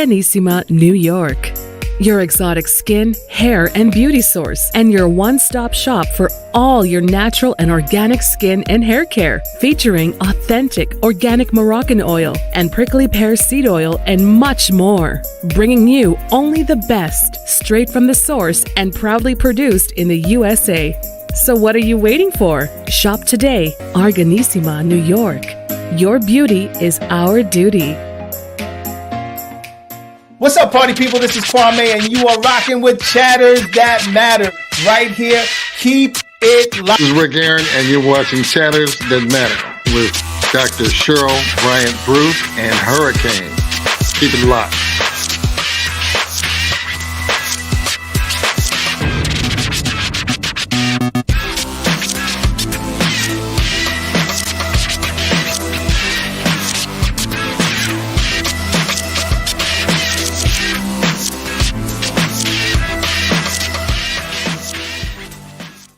Organissima, New York. Your exotic skin, hair, and beauty source, and your one-stop shop for all your natural and organic skin and hair care, featuring authentic organic Moroccan oil and prickly pear seed oil and much more. Bringing you only the best, straight from the source and proudly produced in the USA. So what are you waiting for? Shop today, Organissima, New York. Your beauty is our duty. What's up, party people? This is Kwame, and you are rocking with Chatters That Matter right here. Keep it live. This is Rick Aaron, and you're watching Chatters That Matter with Dr. Cheryl Bryant Bruce and Hurricane. Keep it locked.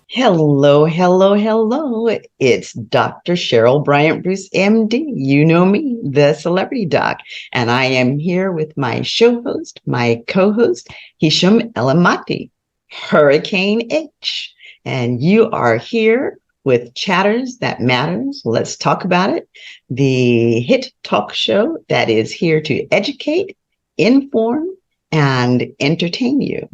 Hello, hello, hello. It's Dr. Cheryl Bryant Bruce, MD. You know me, the celebrity doc. And I am here with my show host, my co-host, Hisham Elamati, Hurricane H. And you are here with Chatters That Matters. Let's talk about it. The hit talk show that is here to educate, inform, and entertain you.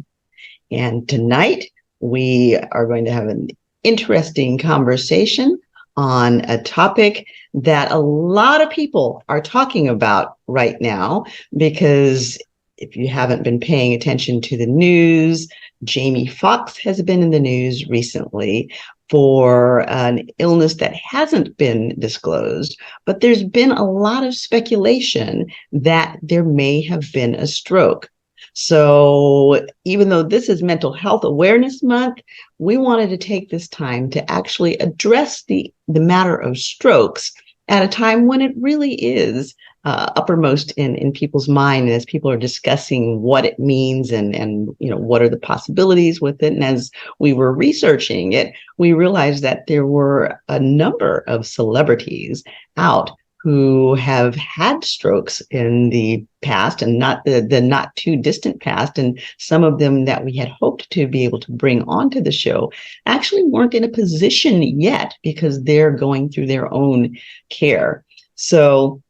And tonight, we are going to have an interesting conversation on a topic that a lot of people are talking about right now, because if you haven't been paying attention to the news, Jamie Foxx has been in the news recently for an illness that hasn't been disclosed, but there's been a lot of speculation that there may have been a stroke. So even though this is Mental Health Awareness Month, we wanted to take this time to actually address the matter of strokes at a time when it really is uppermost in people's mind, as people are discussing what it means and what are the possibilities with it. And as we were researching it, we realized that there were a number of celebrities out who have had strokes in the past, and not the not too distant past. And some of them that we had hoped to be able to bring onto the show actually weren't in a position yet, because they're going through their own care. So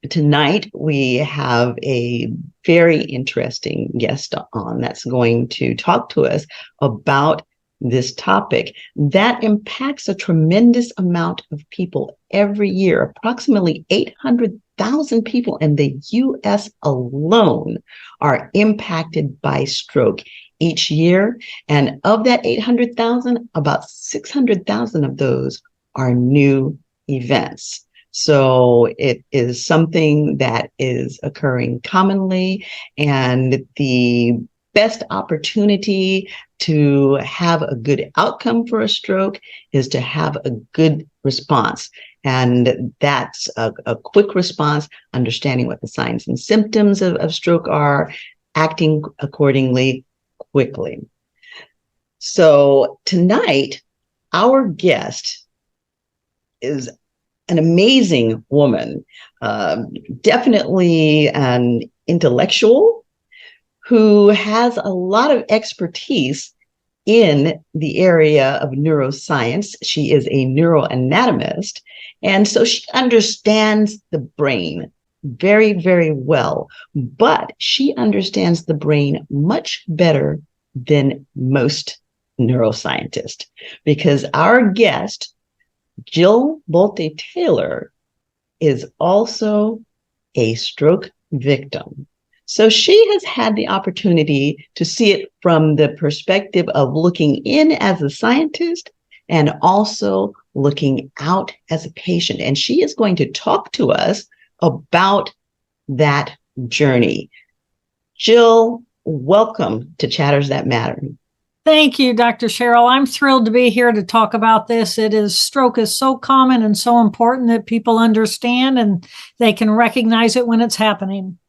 tonight we have a very interesting guest on that's going to talk to us about this topic that impacts a tremendous amount of people every year. Approximately 800,000 people in the U.S. alone are impacted by stroke each year. And of that 800,000, about 600,000 of those are new events. So it is something that is occurring commonly, and the best opportunity to have a good outcome for a stroke is to have a good response. And that's a quick response, understanding what the signs and symptoms of stroke are, acting accordingly quickly. So tonight, our guest is an amazing woman, definitely an intellectual, who has a lot of expertise in the area of neuroscience. She is a neuroanatomist, and so she understands the brain very, very well, but she understands the brain much better than most neuroscientists, because our guest, Jill Bolte Taylor, is also a stroke victim. So she has had the opportunity to see it from the perspective of looking in as a scientist and also looking out as a patient. And she is going to talk to us about that journey. Jill, welcome to Chatters That Matter. Thank you, Dr. Cheryl. I'm thrilled to be here to talk about this. Stroke is so common and so important that people understand and they can recognize it when it's happening.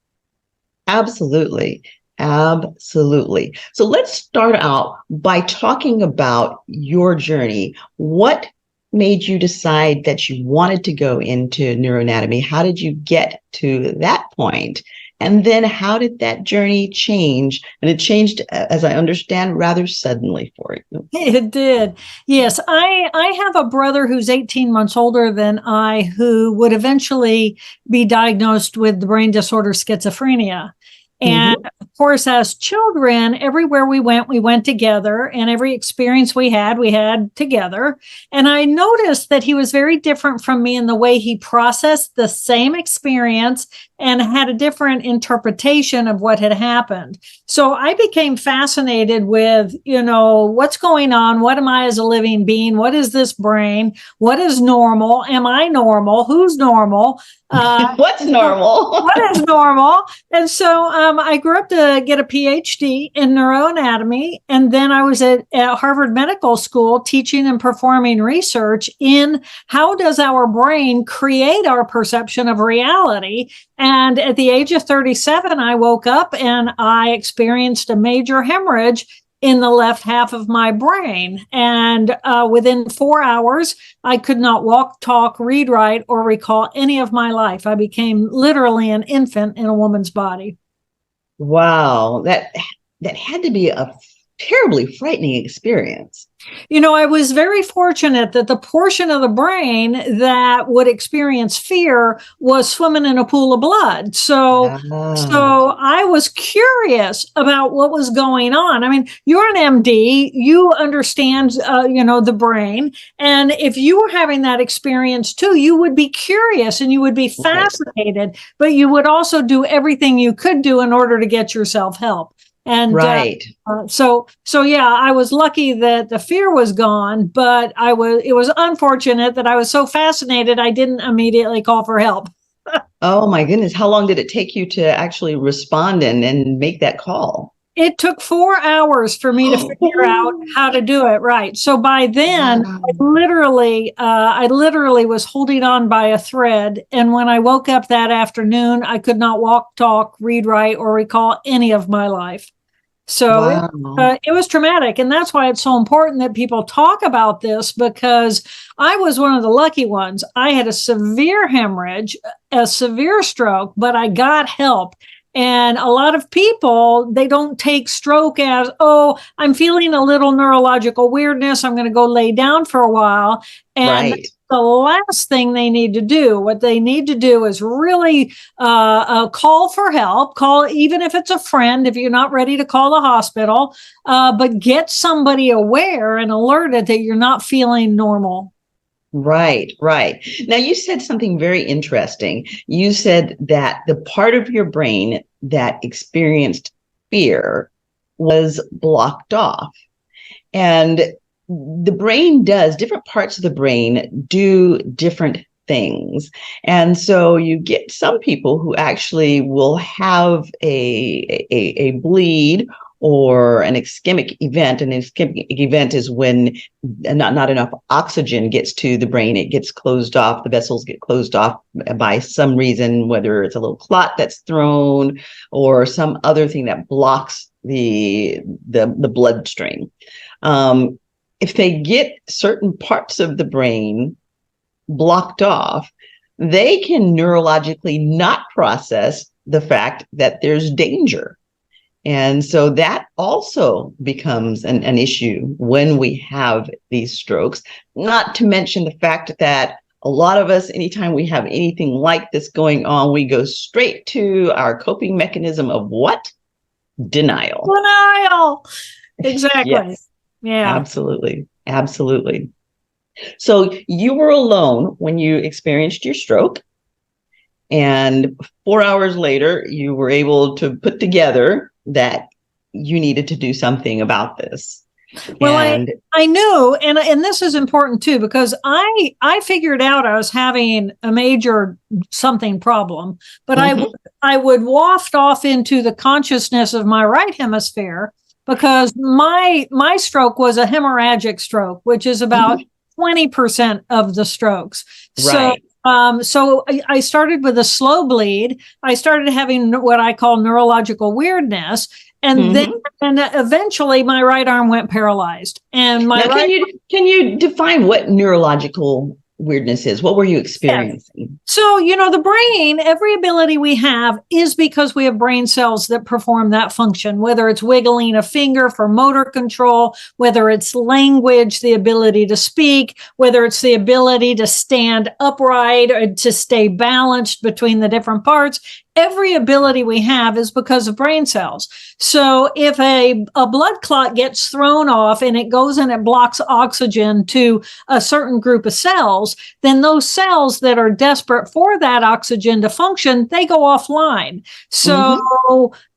Absolutely. Absolutely. So let's start out by talking about your journey. What made you decide that you wanted to go into neuroanatomy? How did you get to that point? And then how did that journey change? And it changed, as I understand, rather suddenly for you. It did. Yes. I have a brother who's 18 months older than I, who would eventually be diagnosed with the brain disorder schizophrenia. And of course, as children, everywhere we went together, and every experience we had together. And I noticed that he was very different from me in the way he processed the same experience and had a different interpretation of what had happened. So I became fascinated with, what's going on? What am I as a living being? What is this brain? What is normal? Am I normal? Who's normal? What's normal? What is normal? And so I grew up to get a PhD in neuroanatomy. And then I was at Harvard Medical School teaching and performing research in how does our brain create our perception of reality. And at the age of 37, I woke up and I experienced a major hemorrhage in the left half of my brain. And within 4 hours, I could not walk, talk, read, write, or recall any of my life. I became literally an infant in a woman's body. Wow. That had to be a terribly frightening experience. I was very fortunate that the portion of the brain that would experience fear was swimming in a pool of blood. So I was curious about what was going on. I mean, you're an MD, you understand, the brain. And if you were having that experience too, you would be curious and you would be fascinated, but you would also do everything you could do in order to get yourself help. And so yeah, I was lucky that the fear was gone, but it was unfortunate that I was so fascinated I didn't immediately call for help. Oh my goodness. How long did it take you to actually respond and make that call? It took 4 hours for me to figure out how to do it right. So by then, I literally was holding on by a thread. And when I woke up that afternoon, I could not walk, talk, read, write, or recall any of my life. So it was traumatic. And that's why it's so important that people talk about this, because I was one of the lucky ones. I had a severe hemorrhage, a severe stroke, but I got help. And a lot of people, they don't take stroke as, oh, I'm feeling a little neurological weirdness. I'm going to go lay down for a while. And the last thing they need to do, what they need to do is really call for help, call, even if it's a friend, if you're not ready to call the hospital, but get somebody aware and alerted that you're not feeling normal. Right. Now, you said something very interesting. You said that the part of your brain that experienced fear was blocked off. And the brain different parts of the brain do different things. And so you get some people who actually will have a bleed or an ischemic event. An ischemic event is when not enough oxygen gets to the brain. It gets closed off. The vessels get closed off by some reason, whether it's a little clot that's thrown or some other thing that blocks the bloodstream. If they get certain parts of the brain blocked off, they can neurologically not process the fact that there's danger. And so that also becomes an issue when we have these strokes, not to mention the fact that a lot of us, anytime we have anything like this going on, we go straight to our coping mechanism of what? Denial. Exactly. Yes, yeah. Absolutely. So you were alone when you experienced your stroke. And 4 hours later, you were able to put together that you needed to do something about this. Well, I knew, and this is important too, because I figured out I was having a major something problem, but I would waft off into the consciousness of my right hemisphere, because my stroke was a hemorrhagic stroke, which is about 20% of the strokes. Right. So I started with a slow bleed. I started having what I call neurological weirdness. And then eventually my right arm went paralyzed. And can you define what neurological weirdness is. What were you experiencing? So, the brain, every ability we have is because we have brain cells that perform that function, whether it's wiggling a finger for motor control, whether it's language, the ability to speak, whether it's the ability to stand upright or to stay balanced between the different parts. Every ability we have is because of brain cells. So if a blood clot gets thrown off and it goes and it blocks oxygen to a certain group of cells, then those cells that are desperate for that oxygen to function, they go offline. So,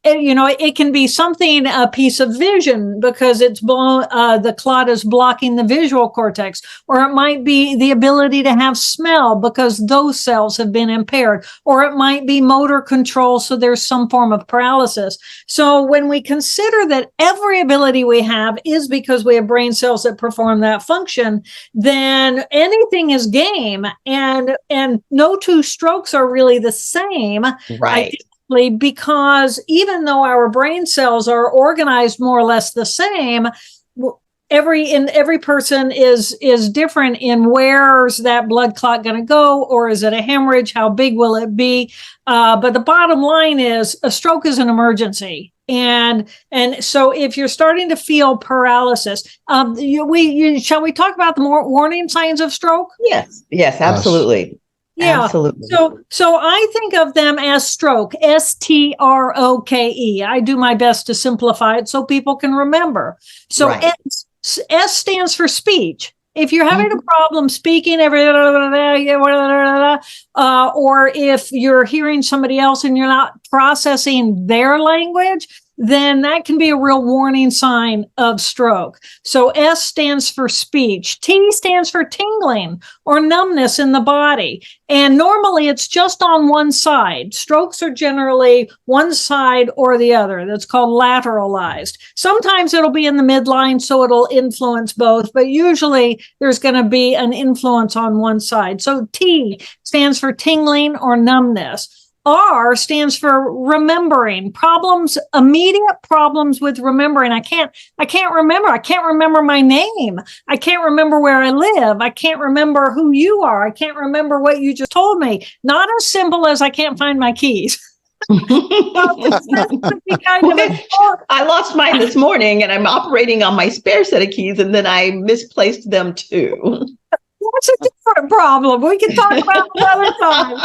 it can be something, a piece of vision because the clot is blocking the visual cortex, or it might be the ability to have smell because those cells have been impaired, or it might be motor control. So there's some form of paralysis. So when we consider that every ability we have is because we have brain cells that perform that function, then anything is game, and no two strokes are really the same. Right. Because even though our brain cells are organized more or less the same, every person is different in where's that blood clot going to go, or is it a hemorrhage? How big will it be? But the bottom line is a stroke is an emergency. And so if you're starting to feel paralysis, shall we talk about the more warning signs of stroke? Yes, absolutely. Yeah. Absolutely. So I think of them as stroke, STROKE. I do my best to simplify it so people can remember. So right. S stands for speech. If you're having a problem speaking, or if you're hearing somebody else and you're not processing their language, then that can be a real warning sign of stroke. So S stands for speech. T stands for tingling or numbness in the body. And normally it's just on one side. Strokes are generally one side or the other. That's called lateralized. Sometimes it'll be in the midline, so it'll influence both, but usually there's going to be an influence on one side. So T stands for tingling or numbness. R stands for remembering problems, immediate problems with remembering. I can't remember. I can't remember my name. I can't remember where I live. I can't remember who you are. I can't remember what you just told me. Not as simple as I can't find my keys. I lost mine this morning and I'm operating on my spare set of keys, and then I misplaced them too. That's a different problem. We can talk about another time.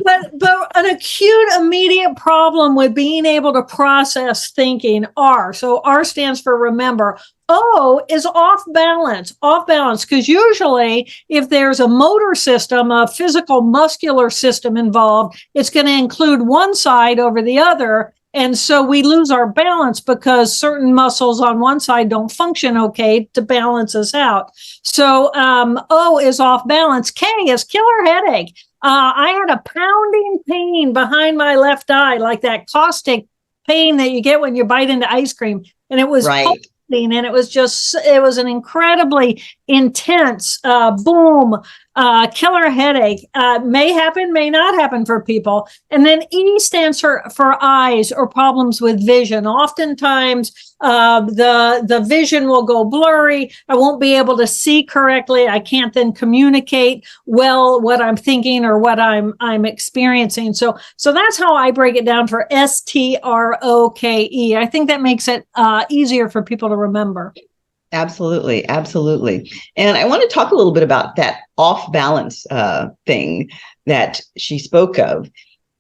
But an acute, immediate problem with being able to process thinking, R. So R stands for remember. O is off balance, because usually if there's a motor system, a physical muscular system involved, it's going to include one side over the other. And so we lose our balance because certain muscles on one side don't function okay to balance us out. So O is off balance. K is killer headache. I had a pounding pain behind my left eye, like that caustic pain that you get when you bite into ice cream. And it was right. And it was an incredibly intense killer headache. May happen, may not happen for people. And then E stands for eyes or problems with vision. Oftentimes, the vision will go blurry. I won't be able to see correctly. I can't then communicate well what I'm thinking or what I'm experiencing. So that's how I break it down for STROKE. I think that makes it easier for people to remember. Absolutely. Absolutely. And I want to talk a little bit about that off balance thing that she spoke of.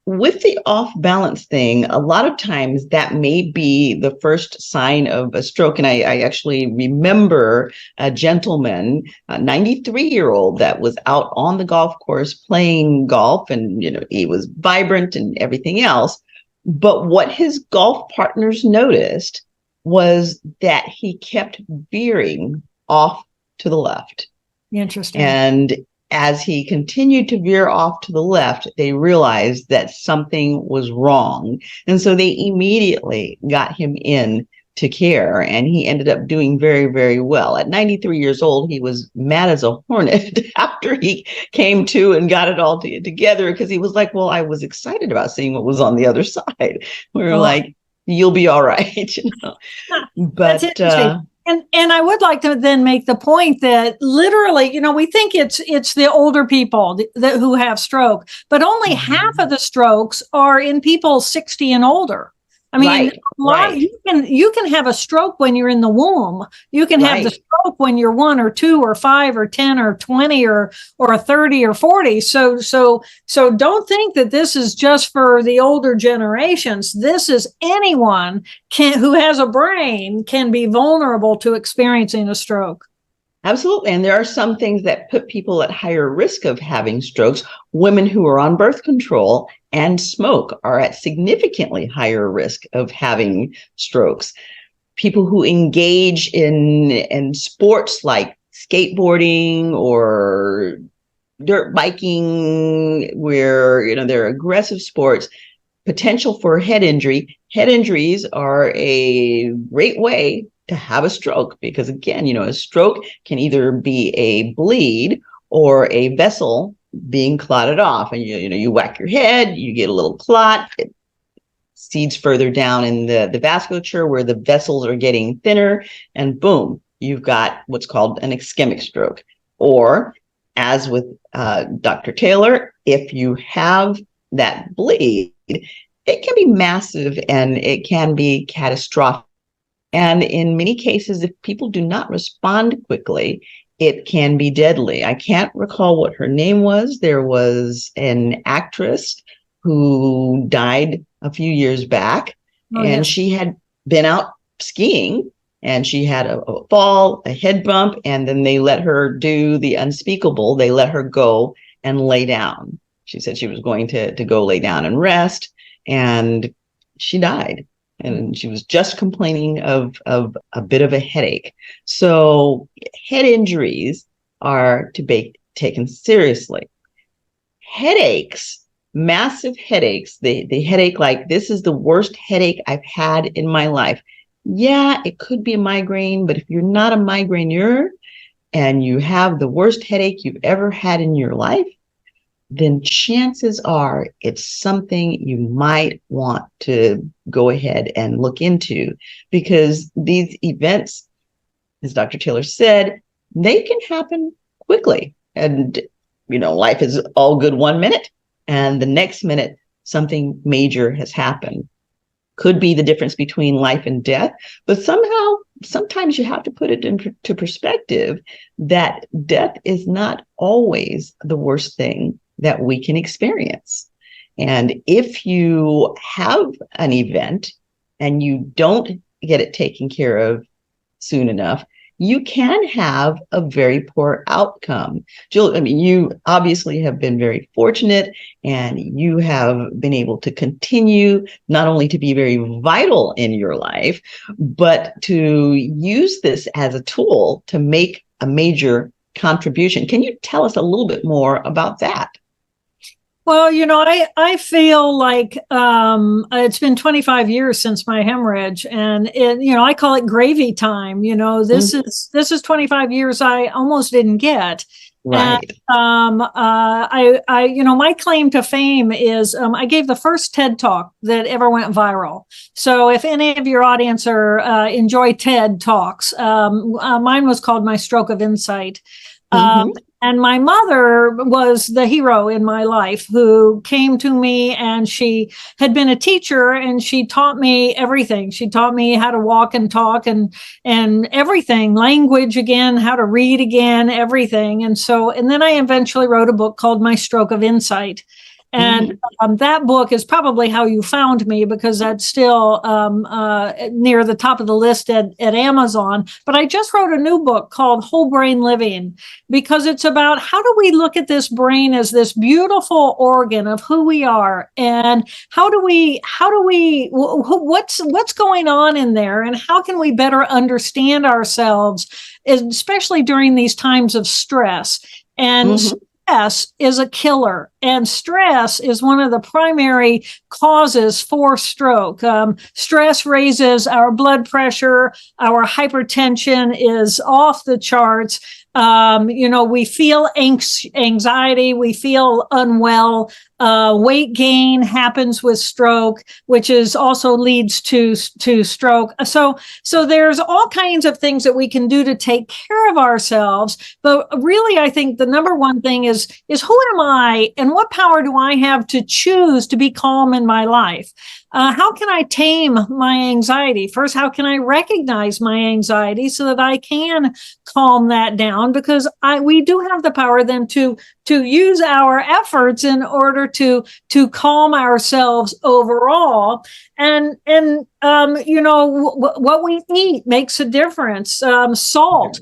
With the off balance thing, a lot of times that may be the first sign of a stroke. And I actually remember a gentleman, a 93-year-old, that was out on the golf course playing golf, and he was vibrant and everything else. But what his golf partners noticed was that he kept veering off to the left. Interesting. And as he continued to veer off to the left, they realized that something was wrong. And so they immediately got him in to care, and he ended up doing very, very well. At 93 years old, he was mad as a hornet after he came to and got it all together, because he was like, well, I was excited about seeing what was on the other side. We were like, you'll be all right. But And I would like to then make the point that literally, we think it's the older people who have stroke, but only half of the strokes are in people 60 and older. I mean, you can have a stroke when you're in the womb. You can have the stroke when you're 1 or 2 or 5 or 10 or 20 or 30 or 40. So don't think that this is just for the older generations. This is anyone who has a brain can be vulnerable to experiencing a stroke. Absolutely. And there are some things that put people at higher risk of having strokes. Women who are on birth control and smoke are at significantly higher risk of having strokes. People who engage in sports like skateboarding or dirt biking, where, they're aggressive sports, potential for head injury. Head injuries are a great way to have a stroke because, again, a stroke can either be a bleed or a vessel being clotted off, and you whack your head, you get a little clot, it seeds further down in the vasculature where the vessels are getting thinner, and boom, you've got what's called an ischemic stroke. Or, as with Dr. Taylor, if you have that bleed, it can be massive and it can be catastrophic. And in many cases, if people do not respond quickly, it can be deadly. I can't recall what her name was. There was an actress who died a few years back, she had been out skiing and she had a fall, a head bump, and then they let her do the unspeakable. They let her go and lay down. She said she was going to go lay down and rest, and she died. And she was just complaining of a bit of a headache. So head injuries are to be taken seriously. Headaches, massive headaches, the headache like, this is the worst headache I've had in my life. Yeah, it could be a migraine, but if you're not a migraineur and you have the worst headache you've ever had in your life, then chances are it's something you might want to go ahead and look into, because these events, as Dr. Taylor said, they can happen quickly. And, life is all good 1 minute, and the next minute, something major has happened. Could be the difference between life and death, but sometimes you have to put it into perspective that death is not always the worst thing that we can experience. And if you have an event and you don't get it taken care of soon enough, you can have a very poor outcome. Jill, you obviously have been very fortunate, and you have been able to continue not only to be very vital in your life, but to use this as a tool to make a major contribution. Can you tell us a little bit more about that? Well, I feel like it's been 25 years since my hemorrhage, and I call it gravy time. This is 25 years I almost didn't get. Right. And, my claim to fame is I gave the first TED Talk that ever went viral. So if any of your audience enjoy TED Talks, mine was called My Stroke of Insight. And my mother was the hero in my life, who came to me, and she had been a teacher, and she taught me everything. She taught me how to walk and talk and everything, language again, how to read again, everything. And then I eventually wrote a book called My Stroke of Insight. And that book is probably how you found me, because that's still near the top of the list at Amazon. But I just wrote a new book called Whole Brain Living, because it's about how do we look at this brain as this beautiful organ of who we are, and what's going on in there, and how can we better understand ourselves, especially during these times of stress. And stress is a killer, and stress is one of the primary causes for stroke. Stress raises our blood pressure, our hypertension is off the charts. We feel anxiety, we feel unwell. Weight gain happens with stroke, which is also leads to stroke. So there's all kinds of things that we can do to take care of ourselves. But really, I think the number one thing is who am I and what power do I have to choose to be calm in my life? How can I tame my anxiety? First, how can I recognize my anxiety so that I can calm that down? Because we do have the power then to use our efforts in order to calm ourselves overall. And what we eat makes a difference. Salt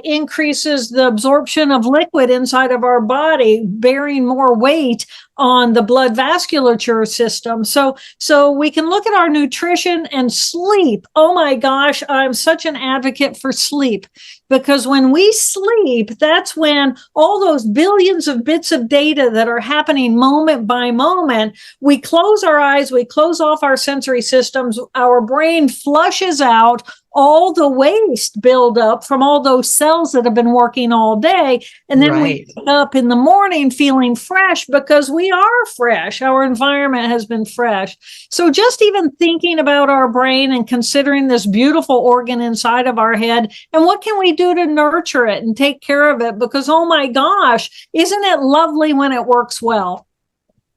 increases the absorption of liquid inside of our body, bearing more weight on the blood vasculature system. So we can look at our nutrition and sleep. Oh my gosh, I'm such an advocate for sleep, because when we sleep, that's when all those billions of bits of data that are happening moment by moment, we close our eyes, we close off our sensory systems, our brain flushes out all the waste buildup from all those cells that have been working all day. And then we wake up in the morning feeling fresh because we are fresh. Our environment has been fresh. So just even thinking about our brain and considering this beautiful organ inside of our head, and what can we do to nurture it and take care of it? Because, oh my gosh, isn't it lovely when it works well?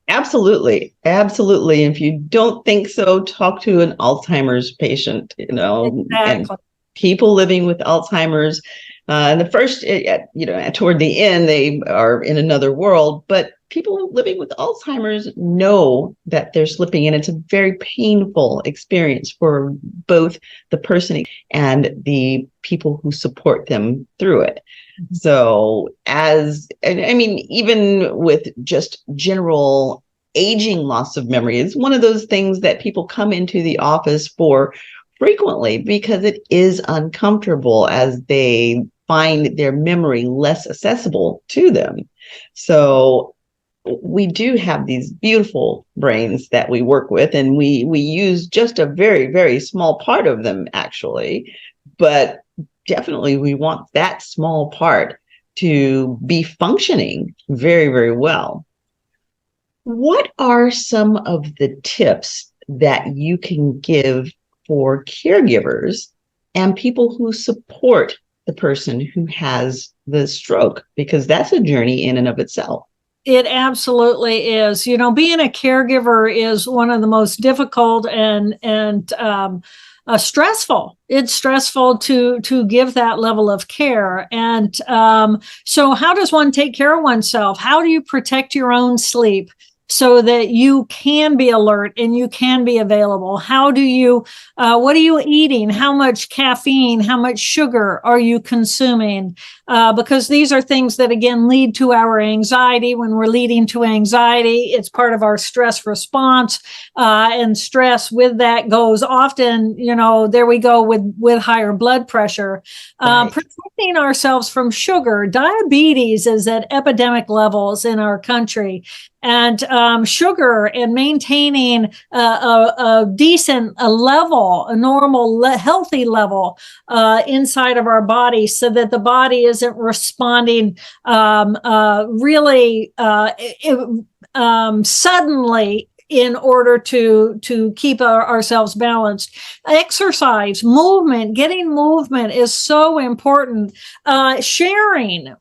Absolutely. Absolutely. If you don't think so, talk to an Alzheimer's patient, Exactly. And people living with Alzheimer's. And the first, toward the end, they are in another world, but people living with Alzheimer's know that they're slipping in. It's a very painful experience for both the person and the people who support them through it. So even with just general aging loss of memory, it's one of those things that people come into the office for frequently because it is uncomfortable as they find their memory less accessible to them. So we do have these beautiful brains that we work with, and we use just a very, very small part of them, actually. But definitely we want that small part to be functioning very, very well. What are some of the tips that you can give for caregivers and people who support the person who has the stroke? Because that's a journey in and of itself. It absolutely is. Being a caregiver is one of the most difficult and stressful. It's stressful to give that level of care. And so how does one take care of oneself? How do you protect your own sleep so that you can be alert and you can be available? What are you eating? How much caffeine, how much sugar are you consuming? Because these are things that, again, lead to our anxiety. When we're leading to anxiety, it's part of our stress response. And stress with that goes often, there we go with higher blood pressure. Protecting ourselves from sugar. Diabetes is at epidemic levels in our country. And sugar and maintaining a decent level, a normal, healthy level inside of our body so that the body isn't responding really suddenly in order to keep ourselves balanced. Exercise, movement, getting movement is so important. Sharing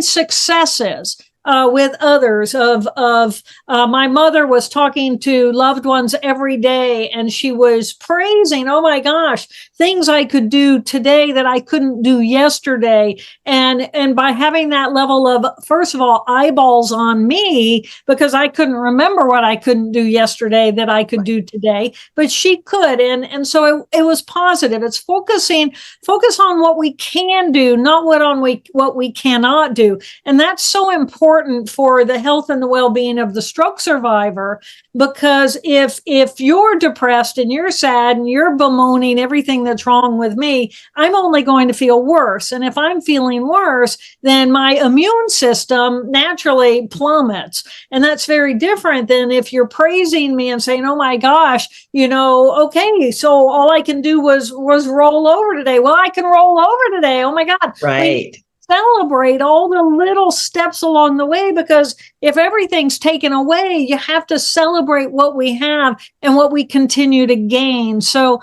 successes. With others my mother was talking to loved ones every day, and she was praising, oh my gosh, things I could do today that I couldn't do yesterday. And by having that level of, first of all, eyeballs on me, because I couldn't remember what I couldn't do yesterday that I could do today, but she could. And so it was positive. It's focus on what we can do, not what we cannot do. And that's so important for the health and the well-being of the stroke survivor, because if you're depressed and you're sad and you're bemoaning everything that's wrong with me, I'm only going to feel worse. And if I'm feeling worse, then my immune system naturally plummets. And that's very different than if you're praising me and saying, oh my gosh, okay, so all I can do was roll over today. Well, I can roll over today. Oh my God. Right. celebrate all the little steps along the way, because if everything's taken away, you have to celebrate what we have and what we continue to gain. So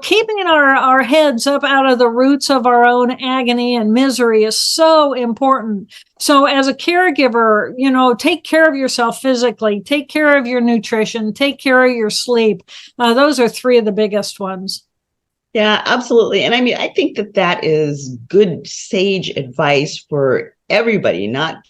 keeping our heads up out of the roots of our own agony and misery is so important. So as a caregiver, take care of yourself physically, take care of your nutrition, take care of your sleep. Those are three of the biggest ones. Yeah, absolutely. And I mean, I think that is good, sage advice for everybody, not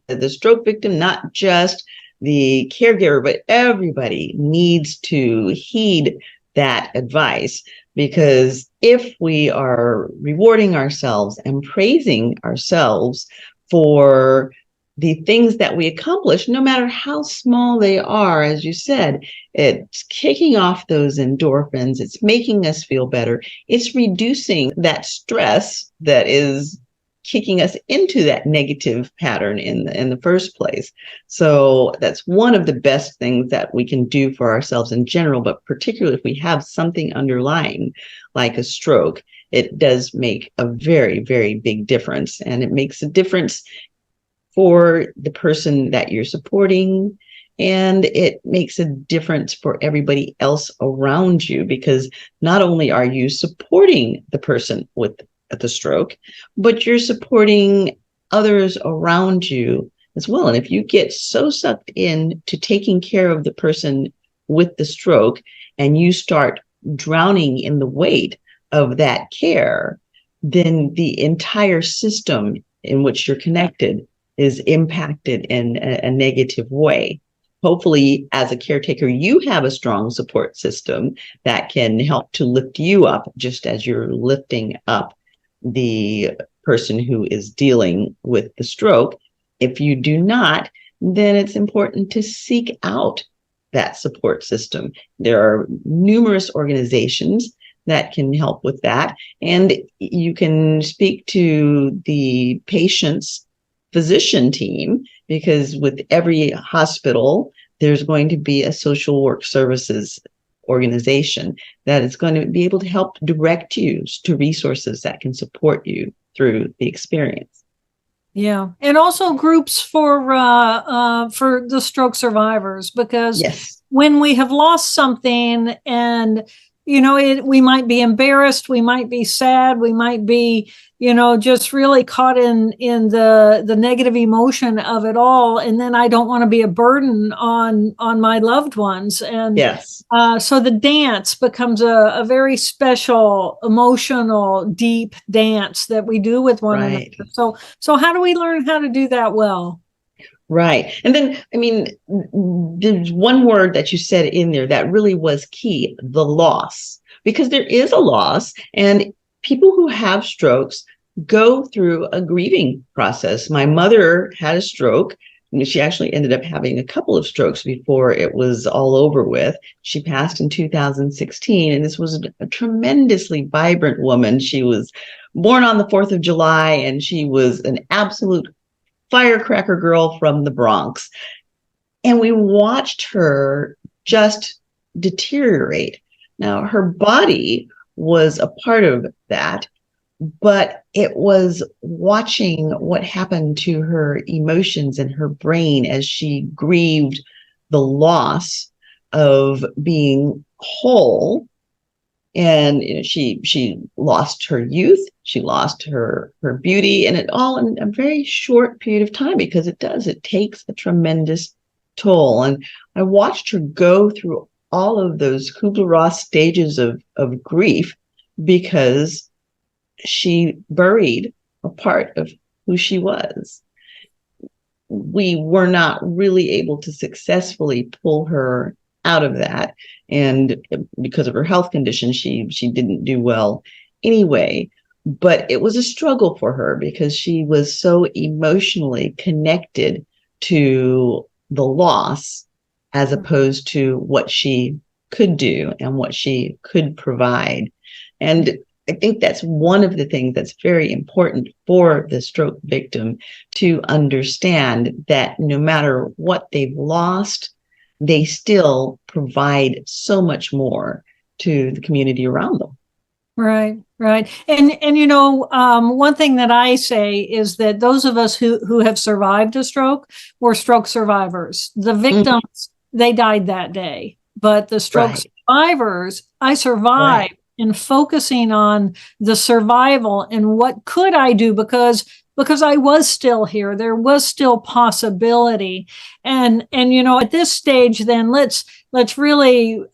the stroke victim, not just the caregiver, but everybody needs to heed that advice. Because if we are rewarding ourselves and praising ourselves for the things that we accomplish, no matter how small they are, as you said, it's kicking off those endorphins. It's making us feel better. It's reducing that stress that is kicking us into that negative pattern in the first place. So that's one of the best things that we can do for ourselves in general, but particularly if we have something underlying like a stroke, it does make a very, very big difference. And it makes a difference for the person that you're supporting, and it makes a difference for everybody else around you, because not only are you supporting the person with the stroke, but you're supporting others around you as well. And if you get so sucked in to taking care of the person with the stroke and you start drowning in the weight of that care, then the entire system in which you're connected is impacted in a negative way. Hopefully, as a caretaker, you have a strong support system that can help to lift you up, just as you're lifting up the person who is dealing with the stroke. If you do not, then it's important to seek out that support system. There are numerous organizations that can help with that, and you can speak to the patient's physician team, because with every hospital, there's going to be a social work services organization that is going to be able to help direct you to resources that can support you through the experience. Yeah, and also groups for the stroke survivors, because yes, when we have lost something, and we might be embarrassed, we might be sad, we might be just really caught in the negative emotion of it all, and then I don't want to be a burden on my loved ones. And yes, so the dance becomes a very special, emotional, deep dance that we do with one another. So how do we learn how to do that well? Right. And then, I mean, there's one word that you said in there that really was key: the loss. Because there is a loss, and people who have strokes go through a grieving process. My mother had a stroke, and she actually ended up having a couple of strokes before it was all over with. She passed in 2016, and this was a tremendously vibrant woman. She was born on the 4th of July, and she was an absolute firecracker girl from the Bronx. And we watched her just deteriorate. Now, her body was a part of that, but it was watching what happened to her emotions and her brain as she grieved the loss of being whole. And she lost her youth, she lost her beauty, and it all in a very short period of time, because it takes a tremendous toll. And I watched her go through all of those Kubler-Ross stages of grief, because she buried a part of who she was. We were not really able to successfully pull her out of that, and because of her health condition, she didn't do well anyway. But it was a struggle for her, because she was so emotionally connected to the loss, as opposed to what she could do and what she could provide. And I think that's one of the things that's very important for the stroke victim to understand, that no matter what they've lost, they still provide so much more to the community around them. Right, right. And one thing that I say is that those of us who have survived a stroke were stroke survivors. The victims, they died that day, but the stroke Right. survivors, I survived. Right. And focusing on the survival and what could I do because I was still here. There was still possibility. And at this stage, then let's really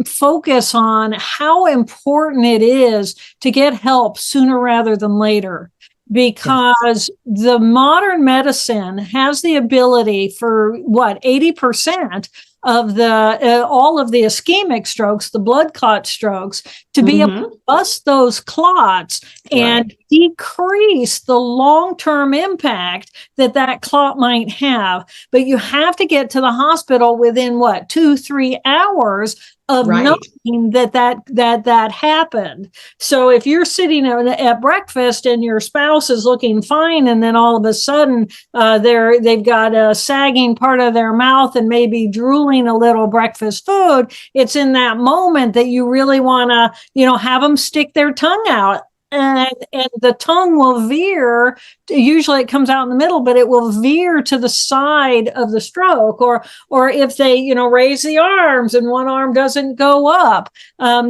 focus on how important it is to get help sooner rather than later, because the modern medicine has the ability for 80% of the all of the ischemic strokes, the blood clot strokes, to be able to bust those clots and decrease the long-term impact that clot might have. But you have to get to the hospital within 2-3 hours of knowing that happened. So if you're sitting at breakfast and your spouse is looking fine, and then all of a sudden they've got a sagging part of their mouth and maybe drooling a little breakfast food, it's in that moment that you really want to, have them stick their tongue out. And the tongue will veer. Usually it comes out in the middle, but it will veer to the side of the stroke, or if they, raise the arms and one arm doesn't go up,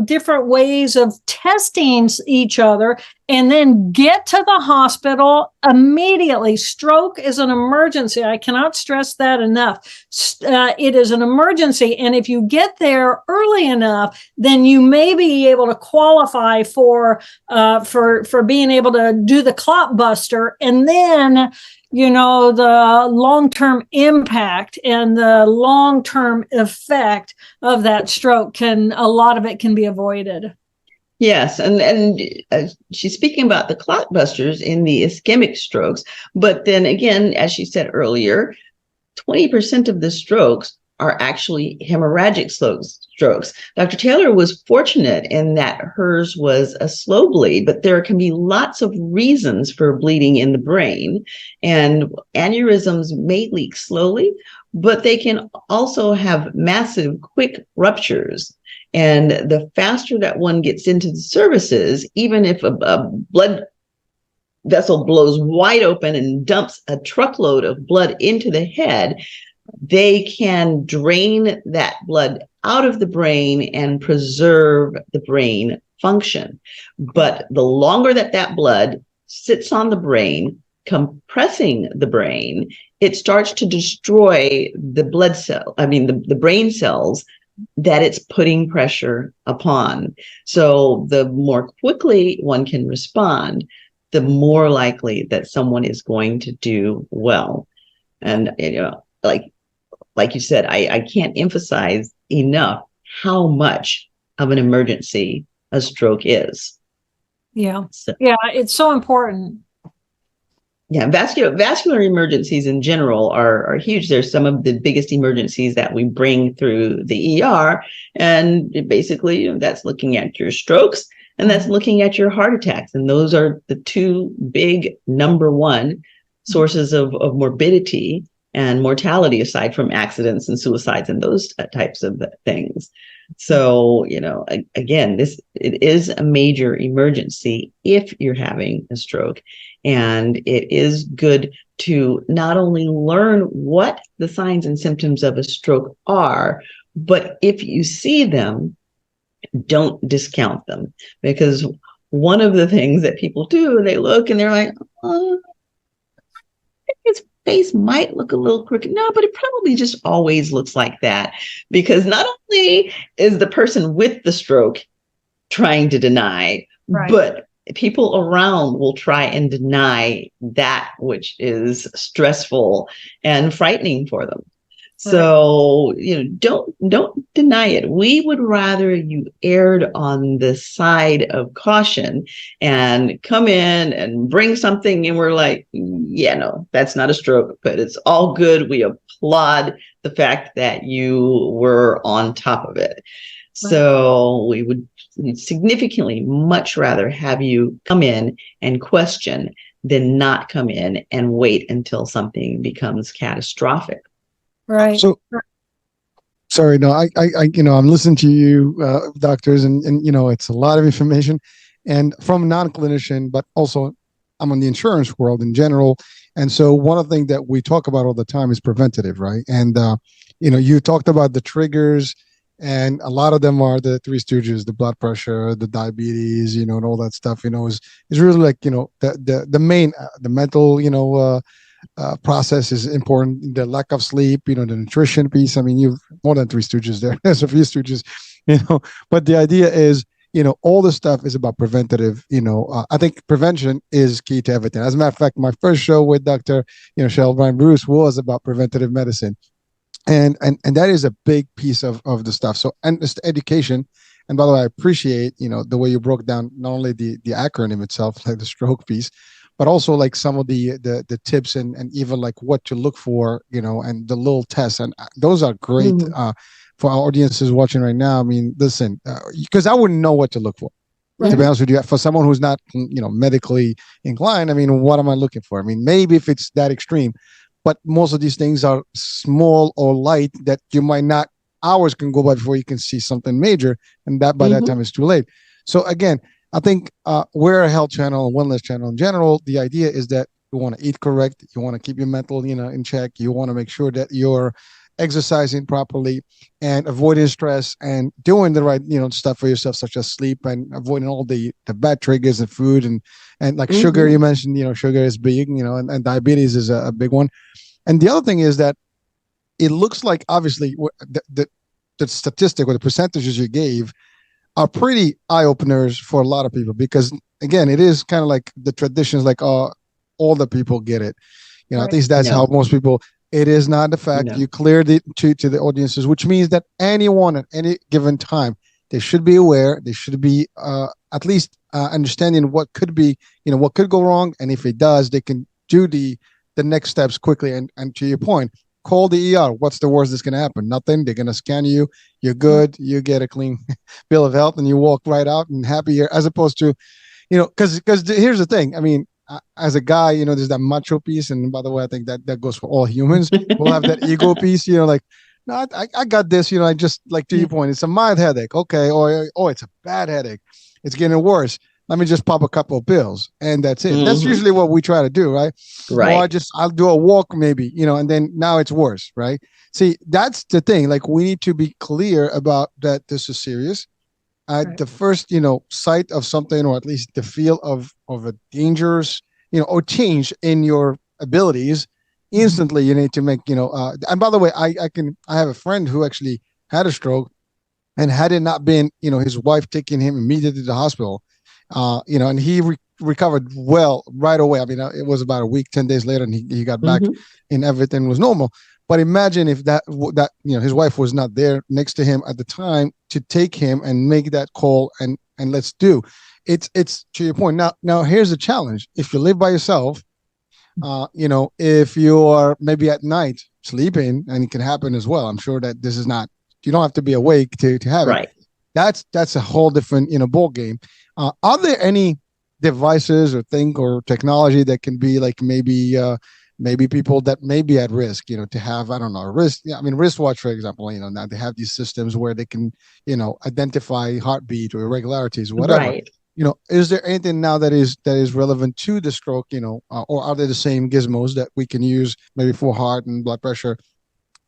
different ways of testing each other, and then get to the hospital immediately. Stroke is an emergency. I cannot stress that enough. It is an emergency. And if you get there early enough, then you may be able to qualify for being able to do the clot buster. And then, the long-term impact and the long-term effect of that stroke a lot of it can be avoided. Yes, and she's speaking about the clot busters in the ischemic strokes, but then again, as she said earlier, 20% of the strokes are actually hemorrhagic strokes. Dr. Taylor was fortunate in that hers was a slow bleed, but there can be lots of reasons for bleeding in the brain, and aneurysms may leak slowly, but they can also have massive, quick ruptures. And the faster that one gets into the services, even if a blood vessel blows wide open and dumps a truckload of blood into the head, they can drain that blood out of the brain and preserve the brain function. But the longer that blood sits on the brain, compressing the brain, it starts to destroy the the brain cells that it's putting pressure upon. So the more quickly one can respond, the more likely that someone is going to do well. And, like you said, I can't emphasize enough how much of an emergency a stroke is. Yeah. Yeah, it's so important. Yeah, vascular emergencies in general are huge. They're some of the biggest emergencies that we bring through the ER. And basically, that's looking at your strokes and that's looking at your heart attacks. And those are the two big number one sources of morbidity and mortality, aside from accidents and suicides and those types of things. So, again, it is a major emergency if you're having a stroke. And it is good to not only learn what the signs and symptoms of a stroke are, but if you see them, don't discount them. Because one of the things that people do, they look and they're like, his face might look a little crooked. No, but it probably just always looks like that. Because not only is the person with the stroke trying to deny, but people around will try and deny that which is stressful and frightening for them. So, don't deny it. We would rather you erred on the side of caution and come in and bring something and we're like, yeah, no, that's not a stroke, but it's all good. We applaud the fact that you were on top of it. So we would significantly much rather have you come in and question than not come in and wait until something becomes catastrophic. Right. Sorry, no, I'm listening to you, doctors, and it's a lot of information, and from a non-clinician, but also I'm in the insurance world in general, and so one of the things that we talk about all the time is preventative, right? And you talked about the triggers, and a lot of them are the three stooges: the blood pressure, the diabetes, and all that stuff. Is really like the main the mental process is important. The lack of sleep, the nutrition piece. I mean, you've more than three stooges there. There's a few stooges, but the idea is, all this stuff is about preventative. I think prevention is key to everything. As a matter of fact, my first show with Dr. Cheryl Brian Bruce was about preventative medicine. And that is a big piece of the stuff. So, and it's education. And by the way, I appreciate, the way you broke down not only the acronym itself, like the stroke piece, but also like some of the tips and even like what to look for, and the little tests. And those are great for our audiences watching right now. I mean, listen, because I wouldn't know what to look for. Right. To be honest with you, for someone who's not, medically inclined, I mean, what am I looking for? I mean, maybe if it's that extreme, but most of these things are small or light that you might not, hours can go by before you can see something major. And that by that time is too late. So again, I think we're a health channel, a wellness channel in general. The idea is that you want to eat correct. You want to keep your mental, in check. You want to make sure that you're exercising properly and avoiding stress and doing the right, stuff for yourself, such as sleep and avoiding all the bad triggers and food and like sugar. You mentioned, sugar is big, and diabetes is a big one. And the other thing is that it looks like obviously the statistic or the percentages you gave are pretty eye-openers for a lot of people, because again, it is kind of like the traditions, like all the people get it. Right. At least that's how most people. It is not the fact. You cleared it to the audiences, which means that anyone at any given time, they should be aware. They should be at least understanding what could be, what could go wrong, and if it does, they can do the next steps quickly. And to your point, call the ER. What's the worst that's going to happen? Nothing. They're going to scan you. You're good. You get a clean bill of health and you walk right out and happy, as opposed to, because here's the thing. I mean, as a guy, there's that macho piece. And by the way, I think that goes for all humans. We'll have that ego piece, like, no, I got this, I just, like, to your point, it's a mild headache. Okay. Or, it's a bad headache. It's getting worse. Let me just pop a couple of pills and that's it. That's usually what we try to do, right? Right. Or I'll do a walk maybe, and then now it's worse, right? See, that's the thing. Like, we need to be clear about that this is serious. Right. The first, sight of something, or at least the feel of a dangerous, or change in your abilities, instantly you need to make, and by the way, I have a friend who actually had a stroke, and had it not been, his wife taking him immediately to the hospital, and he recovered well right away. I mean, it was about a week, 10 days later, and he got back and everything was normal. But imagine if that his wife was not there next to him at the time to take him and make that call and let's do. It's to your point. Now here's the challenge. If you live by yourself, if you are maybe at night sleeping, and it can happen as well. I'm sure that this is not, you don't have to be awake to have it. That's a whole different, ball game. Are there any devices or technology that can be like maybe people that may be at risk, to have, I don't know, wristwatch, for example, now they have these systems where they can, identify heartbeat or irregularities, whatever. Right. Is there anything now that is relevant to the stroke, or are they the same gizmos that we can use maybe for heart and blood pressure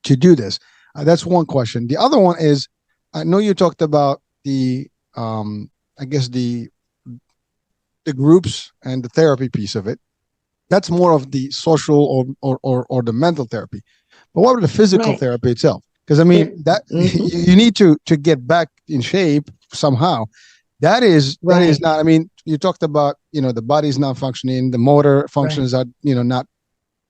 to do this? That's one question. The other one is, I know you talked about the, I guess the groups and the therapy piece of it. That's more of the social or the mental therapy. But what about the physical therapy itself? Because I mean, that you need to get back in shape somehow. That is not, I mean, you talked about, the body's not functioning, the motor functions are, not,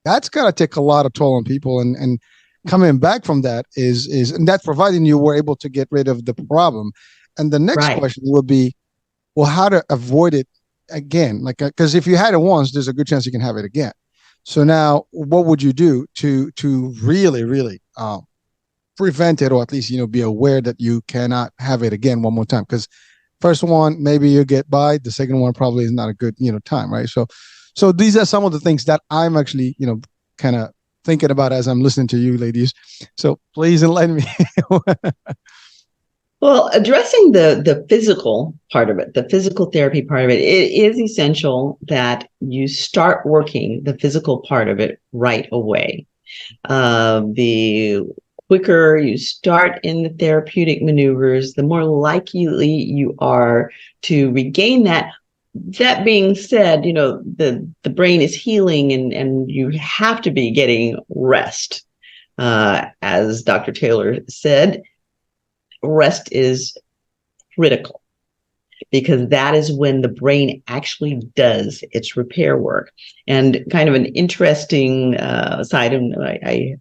that's got to take a lot of toll on people, and coming back from that is, and that's providing you were able to get rid of the problem. And the next question would be, well, how to avoid it again? Like, because if you had it once, there's a good chance you can have it again. So now what would you do to really, prevent it, or at least, be aware that you cannot have it again one more time? Because first one, maybe you get by. The second one probably is not a good, time, right? So these are some of the things that I'm actually, kind of thinking about as I'm listening to you, ladies. So please enlighten me. Well, addressing the physical part of it, the physical therapy part of it, it is essential that you start working the physical part of it right away. The quicker you start in the therapeutic maneuvers, the more likely you are to regain that. That being said, the brain is healing and you have to be getting rest. As Dr. Taylor said, rest is critical because that is when the brain actually does its repair work. And kind of an interesting side, and I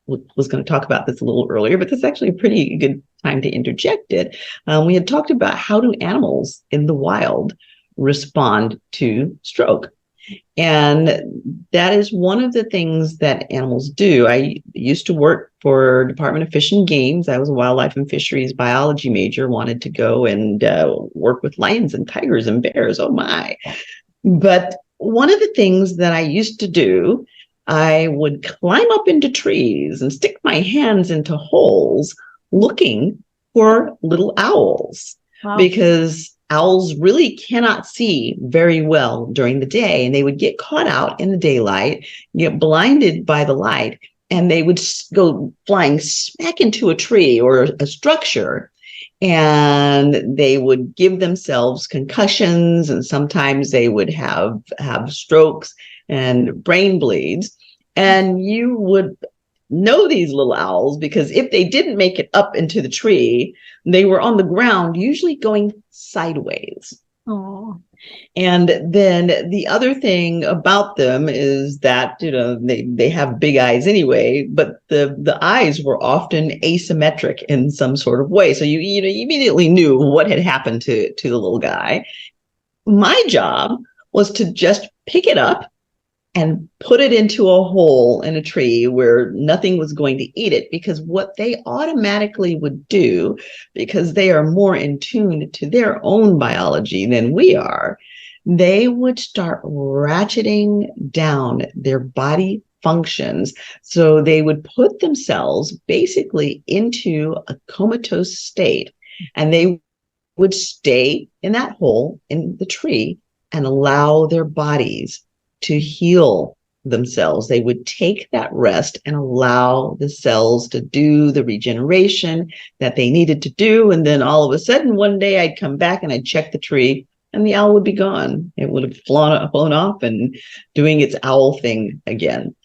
was going to talk about this a little earlier, but this is actually a pretty good time to interject it. We had talked about how do animals in the wild respond to stroke. And that is one of the things that animals do. I used to work for Department of Fish and Games. I was a wildlife and fisheries biology major, wanted to go and work with lions and tigers and bears. Oh my. But one of the things that I used to do, I would climb up into trees and stick my hands into holes looking for little owls. Wow. Because owls really cannot see very well during the day, and they would get caught out in the daylight, get blinded by the light, and they would go flying smack into a tree or a structure, and they would give themselves concussions, and sometimes they would have strokes and brain bleeds. And you would know these little owls because if they didn't make it up into the tree, they were on the ground, usually going sideways. Oh. And then the other thing about them is that, they have big eyes anyway, but the eyes were often asymmetric in some sort of way. So you immediately knew what had happened to the little guy. My job was to just pick it up and put it into a hole in a tree where nothing was going to eat it, because what they automatically would do, because they are more in tune to their own biology than we are, they would start ratcheting down their body functions. So they would put themselves basically into a comatose state, and they would stay in that hole in the tree and allow their bodies to heal themselves. They would take that rest and allow the cells to do the regeneration that they needed to do. And then all of a sudden, one day I'd come back and I'd check the tree and the owl would be gone. It would have flown off and doing its owl thing again.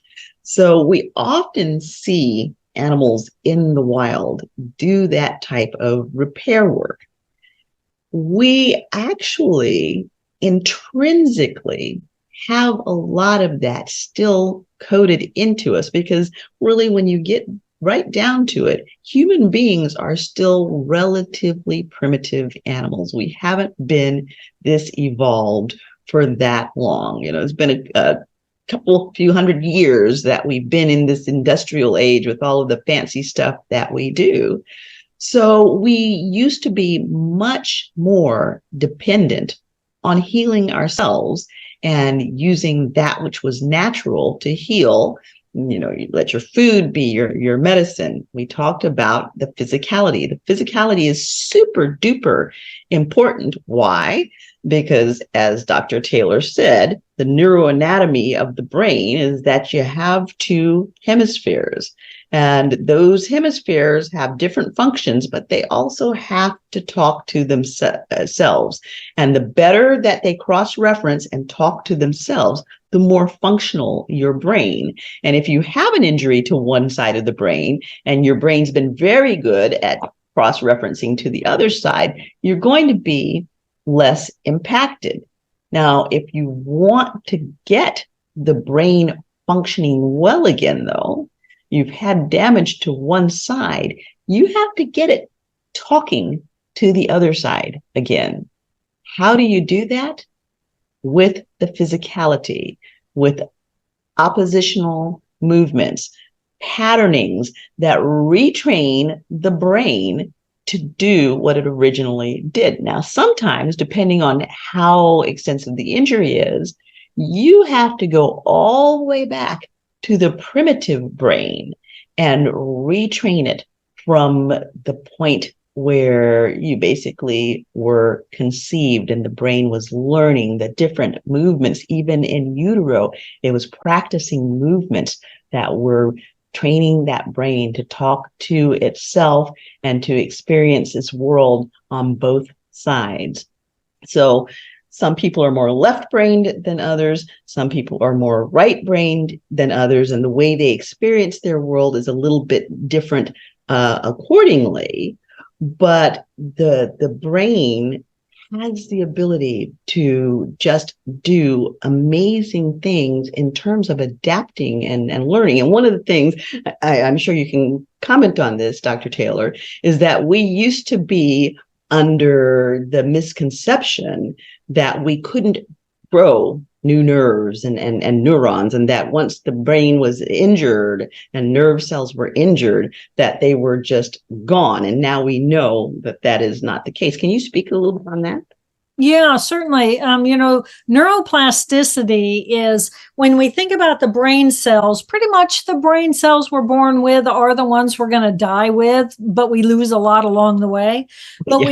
So we often see animals in the wild do that type of repair work. We actually intrinsically have a lot of that still coded into us, because really when you get right down to it, human beings are still relatively primitive animals. We haven't been this evolved for that long. It's been a few hundred years that we've been in this industrial age with all of the fancy stuff that we do. So we used to be much more dependent on healing ourselves and using that which was natural to heal. You let your food be your medicine. We talked about the physicality. The physicality is super duper important. Why? Because as Dr. Taylor said, the neuroanatomy of the brain is that you have two hemispheres. And those hemispheres have different functions, but they also have to talk to themselves. And the better that they cross-reference and talk to themselves, the more functional your brain. And if you have an injury to one side of the brain and your brain's been very good at cross-referencing to the other side, you're going to be less impacted. Now, if you want to get the brain functioning well again, though, you've had damage to one side, you have to get it talking to the other side again. How do you do that? With the physicality, with oppositional movements, patternings that retrain the brain to do what it originally did. Now, sometimes, depending on how extensive the injury is, you have to go all the way back to the primitive brain and retrain it from the point where you basically were conceived and the brain was learning the different movements. Even in utero, it was practicing movements that were training that brain to talk to itself and to experience this world on both sides. So some people are more left-brained than others. Some people are more right-brained than others. And the way they experience their world is a little bit different accordingly. But the brain has the ability to just do amazing things in terms of adapting and learning. And one of the things, I'm sure you can comment on this, Dr. Taylor, is that we used to be under the misconception that we couldn't grow new nerves and neurons, and that once the brain was injured and nerve cells were injured, that they were just gone. And now we know that that is not the case. Can you speak a little bit on that? Yeah, certainly. Neuroplasticity is when we think about the brain cells, pretty much the brain cells we're born with are the ones we're going to die with, but we lose a lot along the way. But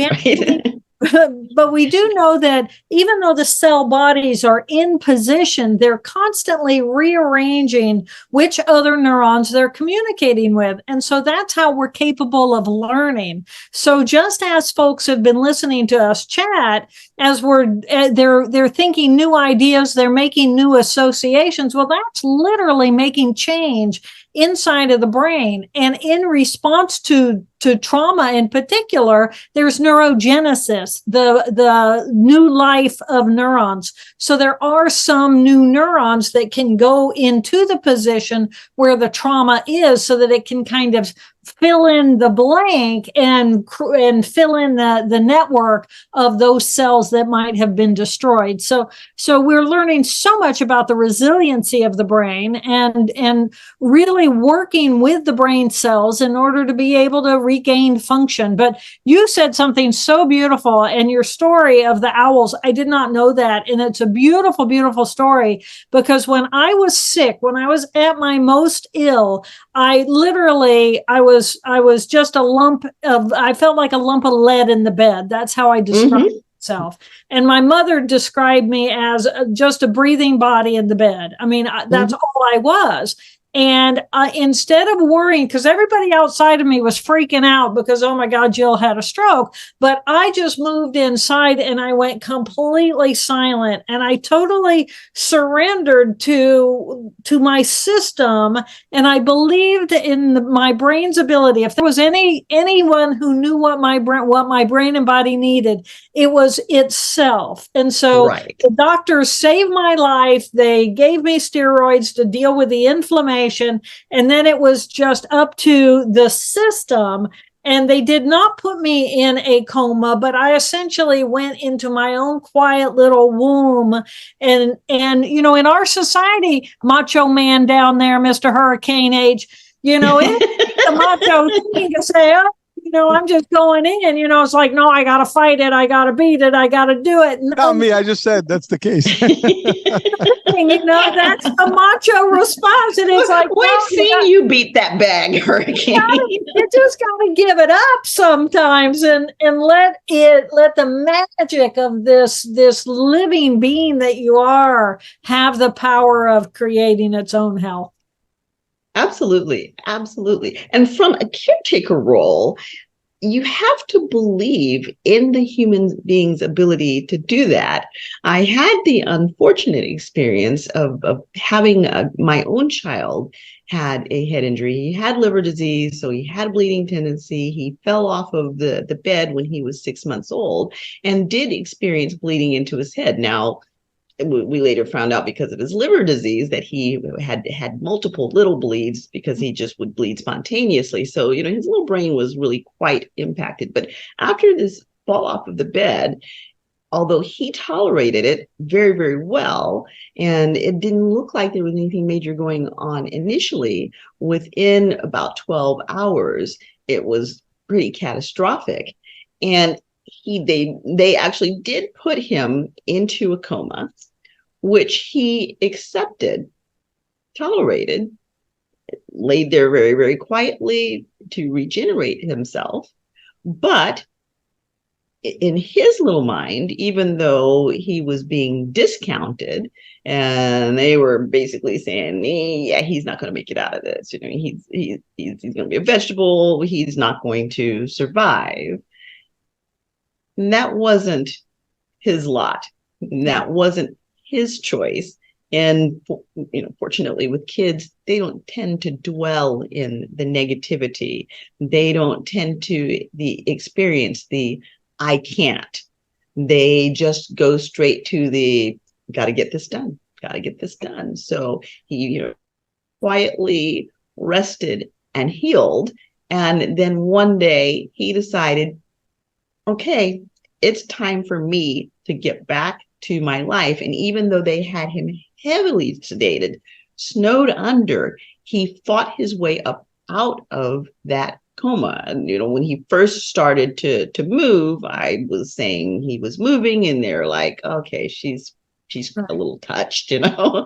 but we do know that even though the cell bodies are in position, they're constantly rearranging which other neurons they're communicating with. And so that's how we're capable of learning. So just as folks have been listening to us chat, as they're thinking new ideas, they're making new associations. Well, that's literally making change inside of the brain. And in response to trauma in particular, there's neurogenesis, the new life of neurons. So there are some new neurons that can go into the position where the trauma is so that it can kind of fill in the blank and fill in the network of those cells that might have been destroyed. So we're learning so much about the resiliency of the brain and really working with the brain cells in order to be able to regain function. But you said something so beautiful, and your story of the owls, I did not know that. And it's a beautiful, beautiful story, because when I was sick, when I was at my most ill, I was just a lump of, I felt like a lump of lead in the bed. That's how I described myself. And my mother described me as just a breathing body in the bed. I mean, that's all I was. And instead of worrying, because everybody outside of me was freaking out because, oh my God, Jill had a stroke. But I just moved inside and I went completely silent. And I totally surrendered to my system. And I believed in my brain's ability. If there was anyone who knew what my brain and body needed, it was itself. And so the doctors saved my life. They gave me steroids to deal with the inflammation. And then it was just up to the system. And they did not put me in a coma, but I essentially went into my own quiet little womb. And in our society, macho man down there, Mr. Hurricane Age, it's a macho thing to say, I'm just going in, it's like, no, I got to fight it. I got to beat it. I got to do it. No. Not me. I just said that's the case. That's the macho response. And it's like, we've seen you beat that bag, Hurricane. You just got to give it up sometimes and let the magic of this living being that you are have the power of creating its own health. Absolutely. Absolutely. And from a caretaker role, you have to believe in the human being's ability to do that. I had the unfortunate experience of having my own child had a head injury. He had liver disease, so he had a bleeding tendency. He fell off of the bed when he was 6 months old and did experience bleeding into his head. Now, we later found out because of his liver disease that he had multiple little bleeds because he just would bleed spontaneously. So, his little brain was really quite impacted. But after this fall off of the bed, although he tolerated it very, very well, and it didn't look like there was anything major going on initially, within about 12 hours, it was pretty catastrophic. And they actually did put him into a coma, which he accepted, tolerated, laid there very, very quietly to regenerate himself. But in his little mind, even though he was being discounted and they were basically saying, yeah, he's not going to make it out of this. You know, he's going to be a vegetable. He's not going to survive. And that wasn't his lot. That wasn't his choice. And, you know, fortunately with kids, they don't tend to dwell in the negativity. They don't tend to experience the I can't. They just go straight to the got to get this done. Got to get this done. So he, you know, quietly rested and healed. And then one day he decided, okay, it's time for me to get back to my life. And even though they had him heavily sedated, snowed under, he fought his way up out of that coma. And, you know, when he first started to move, I was saying he was moving, and they're like, okay, she's a little touched, you know.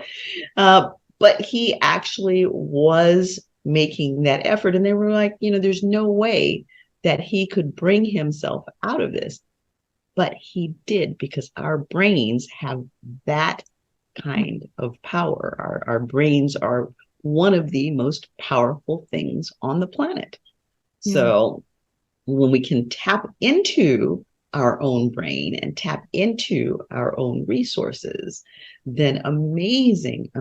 But he actually was making that effort, and they were like, you know, there's no way that he could bring himself out of this. But he did, because our brains have that kind of power. Our brains are one of the most powerful things on the planet. Yeah. So when we can tap into our own brain and tap into our own resources, then amazing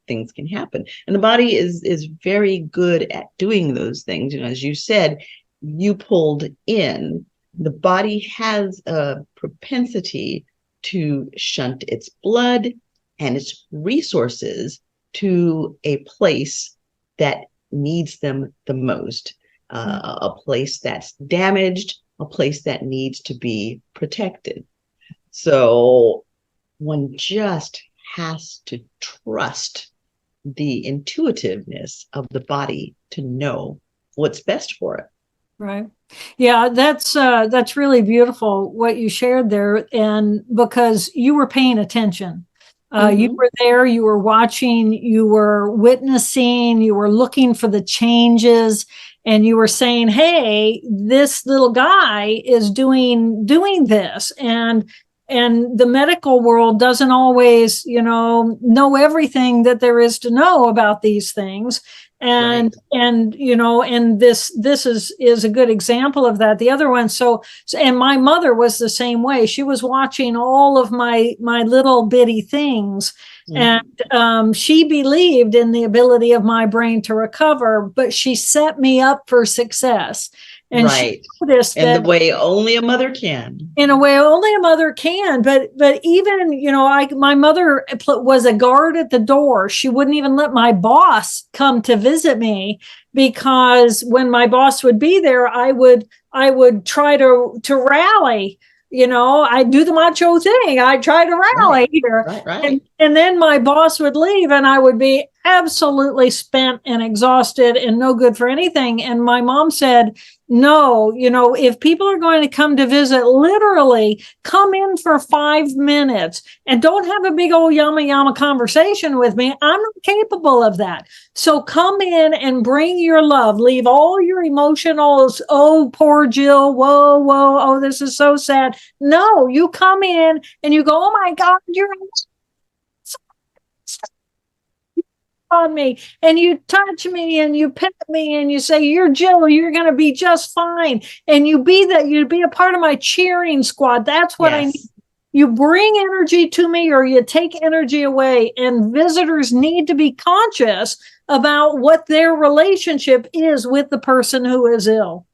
things can happen. And the body is very good at doing those things. You know, as you said, you pulled in. The body has a propensity to shunt its blood and its resources to a place that needs them the most, a place that's damaged, a place that needs to be protected. So one just has to trust the intuitiveness of the body to know what's best for it. Right. Yeah, that's really beautiful what you shared there. And because you were paying attention, you were there, you were watching, you were witnessing, you were looking for the changes, and you were saying, hey, this little guy is doing this. And the medical world doesn't always, you know everything that there is to know about these things. And you know, and this is a good example of that. The other one, so and my mother was the same way. She was watching all of my little bitty things, and she believed in the ability of my brain to recover, but she set me up for success. And she noticed in the way only a mother can. In a way only a mother can. But even, you know, my mother was a guard at the door. She wouldn't even let my boss come to visit me, because when my boss would be there, I would try to rally. You know, I do the macho thing. I try to rally here. And then my boss would leave, and I would be absolutely spent and exhausted and no good for anything. And my mom said, no, you know, if people are going to come to visit, literally come in for 5 minutes and don't have a big old yama conversation with me. I'm not capable of that. So come in and bring your love. Leave all your emotionals. Oh, poor Jill. Whoa. Oh, this is so sad. No, you come in and you go, oh my God, you're on me, and you touch me and you pet me and you say, you're Jill, you're going to be just fine. And you'd be a part of my cheering squad. That's what I need. You bring energy to me or you take energy away, and visitors need to be conscious about what their relationship is with the person who is ill.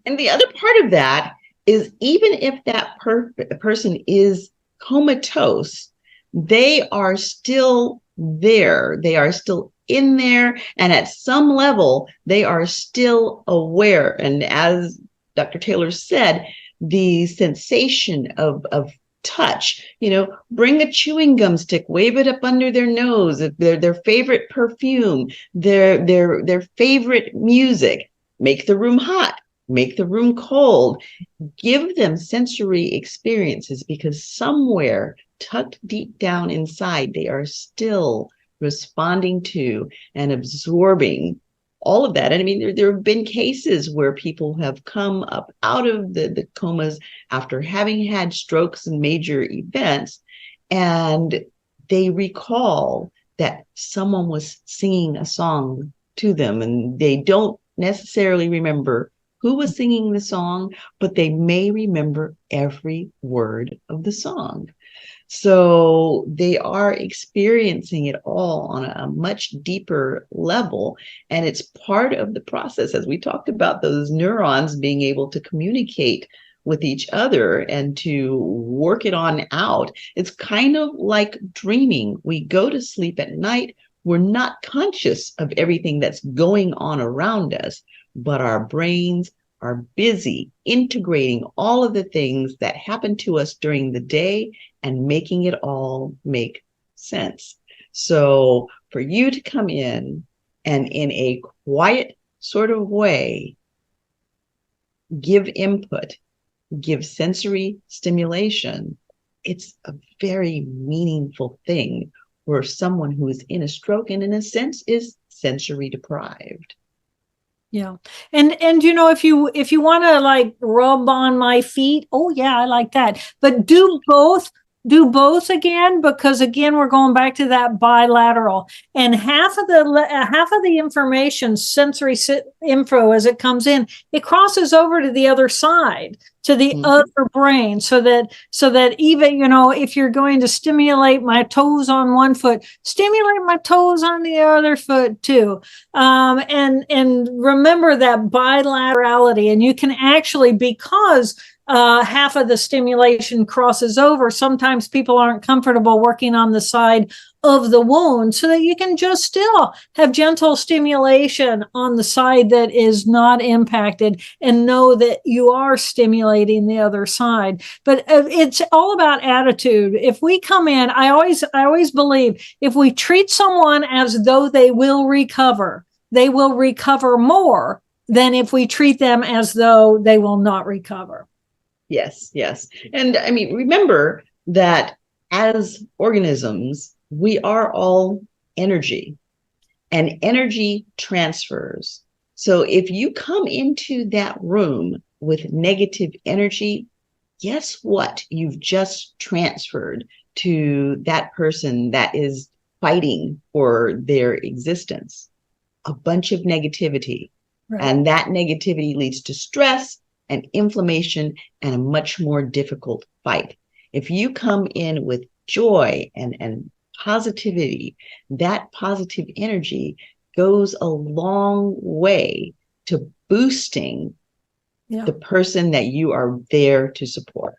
And the other part of that is, even if that person is comatose, they are still there. They are still in there. And at some level, they are still aware. And as Dr. Taylor said, the sensation of touch, you know, bring a chewing gum stick, wave it up under their nose, their favorite perfume, their favorite music, make the room hot, make the room cold, give them sensory experiences, because somewhere tucked deep down inside, they are still responding to and absorbing all of that. And I mean, there have been cases where people have come up out of the comas after having had strokes and major events, and they recall that someone was singing a song to them, and they don't necessarily remember who was singing the song, but they may remember every word of the song. So they are experiencing it all on a much deeper level. And it's part of the process, as we talked about, those neurons being able to communicate with each other and to work it on out. It's kind of like dreaming. We go to sleep at night. We're not conscious of everything that's going on around us, but our brains are busy integrating all of the things that happen to us during the day and making it all make sense. So for you to come in and in a quiet sort of way, give input, give sensory stimulation, it's a very meaningful thing for someone who is in a stroke and in a sense is sensory deprived. Yeah. And if you want to like rub on my feet, oh yeah, I like that. But do both again, because again, we're going back to that bilateral, and half of the information, sensory info as it comes in, it crosses over to the other side, to the other brain, so that even, if you're going to stimulate my toes on one foot, stimulate my toes on the other foot too. And remember that bilaterality, and you can actually, because half of the stimulation crosses over, sometimes people aren't comfortable working on the side of the wound, so that you can just still have gentle stimulation on the side that is not impacted, and know that you are stimulating the other side. But it's all about attitude. If we come in, I always believe, if we treat someone as though they will recover more than if we treat them as though they will not recover. Yes. And I mean, remember that as organisms, we are all energy, and energy transfers. So if you come into that room with negative energy, guess what? You've just transferred to that person that is fighting for their existence a bunch of negativity. Right. And that negativity leads to stress and inflammation and a much more difficult fight. If you come in with joy and positivity, that positive energy goes a long way to boosting the person that you are there to support.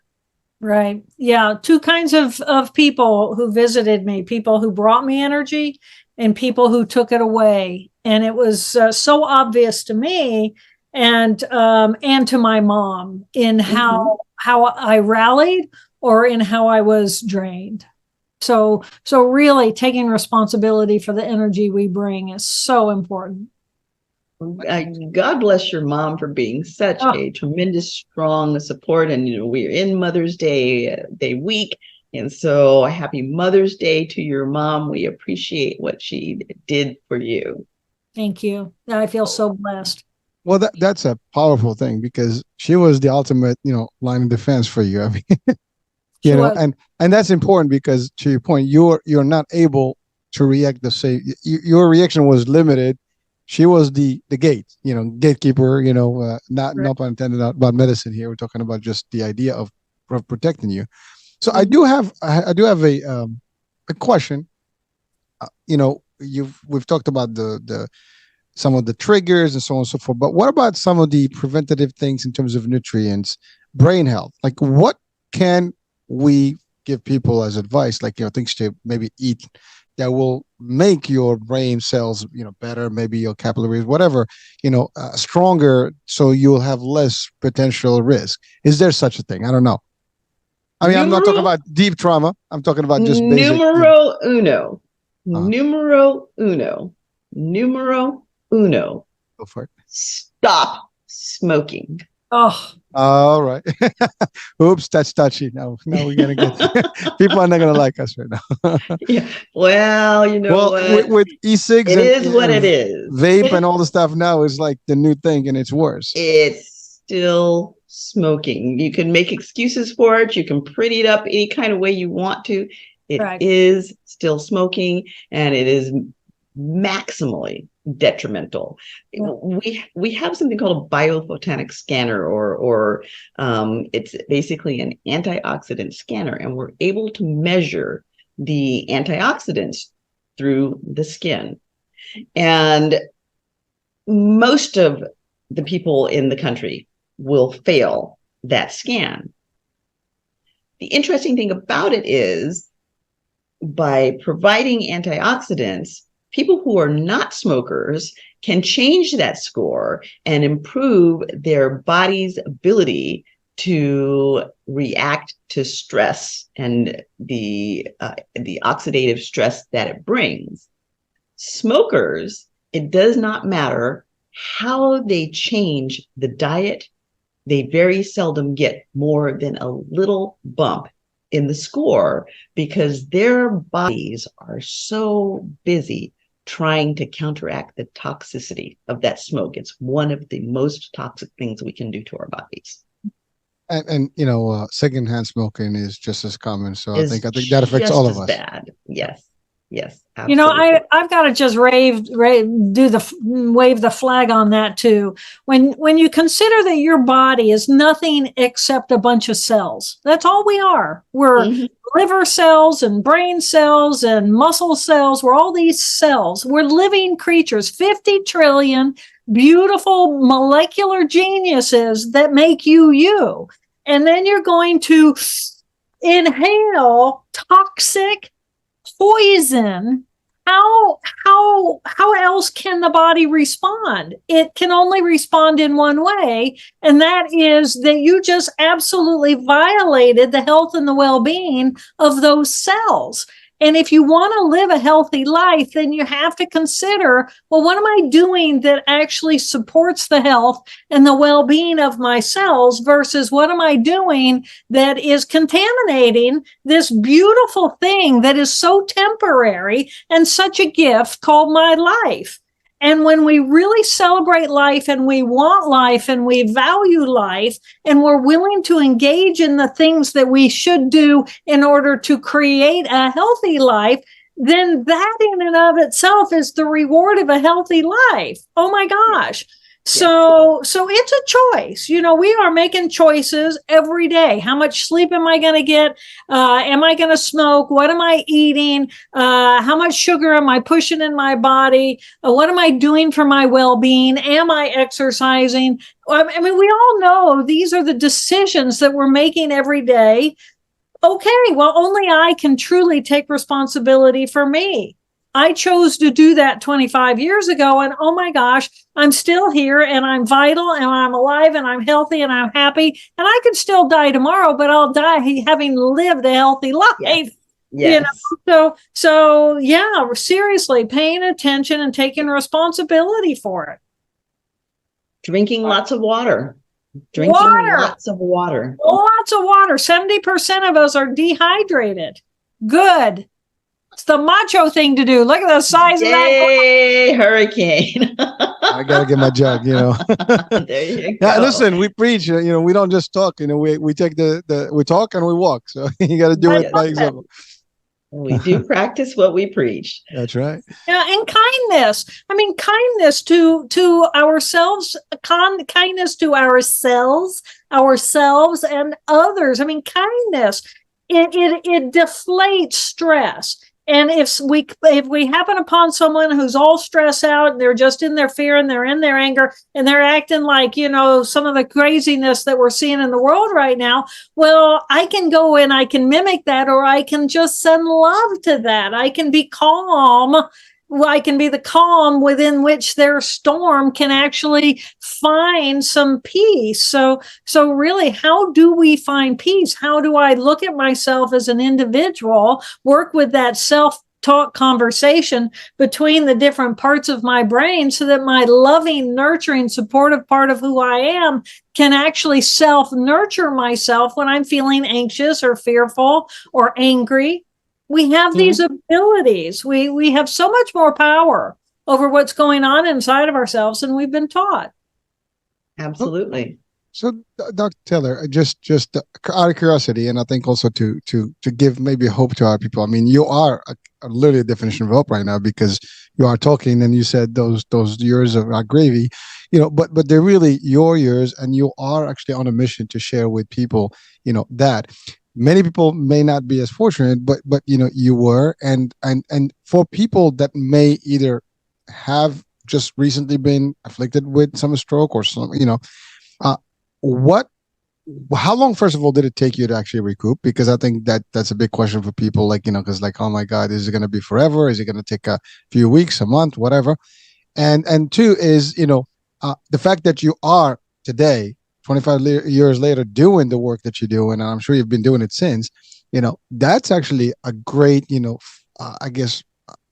Right. Yeah. Two kinds of people who visited me: people who brought me energy and people who took it away. And it was so obvious to me and to my mom in how I rallied or in how I was drained. So really taking responsibility for the energy we bring is so important. God bless your mom for being such a tremendous, strong support. And, we're in Mother's Day week. And so happy Mother's Day to your mom. We appreciate what she did for you. Thank you. I feel so blessed. Well, that's a powerful thing, because she was the ultimate, line of defense for you. I mean, and that's important, because to your point, you're not able to react the same. Your reaction was limited. She was the gate, gatekeeper. Not pun intended about medicine here. We're talking about just the idea of protecting you. So I do have a question. We've talked about the some of the triggers and so on and so forth, but what about some of the preventative things in terms of nutrients, brain health? Like, what can we give people as advice? Like, things to maybe eat that will make your brain cells, better, maybe your capillaries, whatever, stronger, so you'll have less potential risk. Is there such a thing? I don't know. I mean, I'm not talking about deep trauma. I'm talking about just basic. Numero uno. Numero uno. Numero uno. Go for it. Stop smoking. Oh, All right. Oops, that's touchy. Now we're gonna get people are not gonna like us right now. Yeah. Well, you know Well, what? with e-cigs It and, is what it and is. vape and all the stuff now is like the new thing, and it's worse. It's still smoking. You can make excuses for it. You can pretty it up any kind of way you want to. It right. is still smoking, and it is maximally detrimental. Yeah. We have something called a biophotonic scanner, or it's basically an antioxidant scanner, and we're able to measure the antioxidants through the skin. And most of the people in the country will fail that scan. The interesting thing about it is, by providing antioxidants, people who are not smokers can change that score and improve their body's ability to react to stress and the oxidative stress that it brings. Smokers, it does not matter how they change the diet, they very seldom get more than a little bump in the score because their bodies are so busy trying to counteract the toxicity of that smoke. It's one of the most toxic things we can do to our bodies. And you know, secondhand smoking is just as common. So I think that affects all of us. Bad. Yes. Yes. Absolutely. You know, I've got to just wave the flag on that too. When you consider that your body is nothing except a bunch of cells, that's all we are. We're liver cells and brain cells and muscle cells. We're all these cells. We're living creatures, 50 trillion beautiful molecular geniuses that make you. And then you're going to inhale toxic poison. How else can the body respond? It can only respond in one way, and that is that you just absolutely violated the health and the well-being of those cells. And if you want to live a healthy life, then you have to consider, well, what am I doing that actually supports the health and the well-being of my cells versus what am I doing that is contaminating this beautiful thing that is so temporary and such a gift called my life? And when we really celebrate life and we want life and we value life and we're willing to engage in the things that we should do in order to create a healthy life, then that in and of itself is the reward of a healthy life. Oh my gosh. So it's a choice. You know, we are making choices every day. How much sleep am I going to get? Am I going to smoke? What am I eating? How much sugar am I pushing in my body? What am I doing for my well-being? Am I exercising? I mean, we all know these are the decisions that we're making every day. Okay, well, only I can truly take responsibility for me. I chose to do that 25 years ago, and oh my gosh, I'm still here, and I'm vital, and I'm alive, and I'm healthy, and I'm happy, and I could still die tomorrow, but I'll die having lived a healthy life. Yes. You know, so yeah, seriously, paying attention and taking responsibility for it. Drinking lots of water. Lots of water. Lots of water. 70% of us are dehydrated. Good. It's the macho thing to do. Look at the size of that. Hurricane. I gotta get my jug, you know. There you go. Yeah, listen, we preach, you know, we don't just talk, you know, we take we talk and we walk. So you got to do it by example. We do practice what we preach. That's right. Yeah, and kindness. I mean, kindness to ourselves, kindness to ourselves and others. I mean, kindness. It deflates stress. And if we happen upon someone who's all stressed out and they're just in their fear and they're in their anger and they're acting like, you know, some of the craziness that we're seeing in the world right now, well, I can go and I can mimic that, or I can just send love to that. I can be calm. I can be the calm within which their storm can actually find some peace. So really, how do we find peace? How do I look at myself as an individual, work with that self talk conversation between the different parts of my brain so that my loving, nurturing, supportive part of who I am can actually self-nurture myself when I'm feeling anxious or fearful or angry. We have these abilities. We have so much more power over what's going on inside of ourselves than we've been taught. Absolutely. So, Dr. Taylor, just out of curiosity, and I think also to give maybe hope to our people. I mean, you are literally a definition of hope right now, because you are talking, and you said those years are gravy, but they're really your years, and you are actually on a mission to share with people, that many people may not be as fortunate, but you were, and for people that may either have just recently been afflicted with some stroke or some, how long, first of all, did it take you to actually recoup? Because I think that's a big question for people, because oh my God, is it going to be forever? Is it going to take a few weeks, a month, whatever? And two is, the fact that you are today, 25 years later, doing the work that you do, and I'm sure you've been doing it since, that's actually a great, I guess,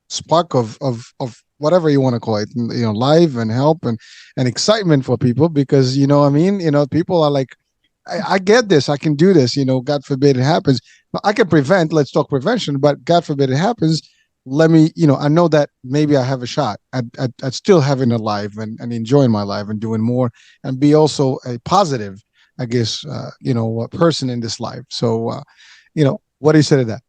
spark of whatever you want to call it, life and help and excitement for people, because, people are like, I get this, I can do this, God forbid it happens. I can prevent, let's talk prevention, but God forbid it happens. Let me, I know that maybe I have a shot at still having a life and enjoying my life and doing more and be also a positive, I guess, person in this life. So, what do you say to that?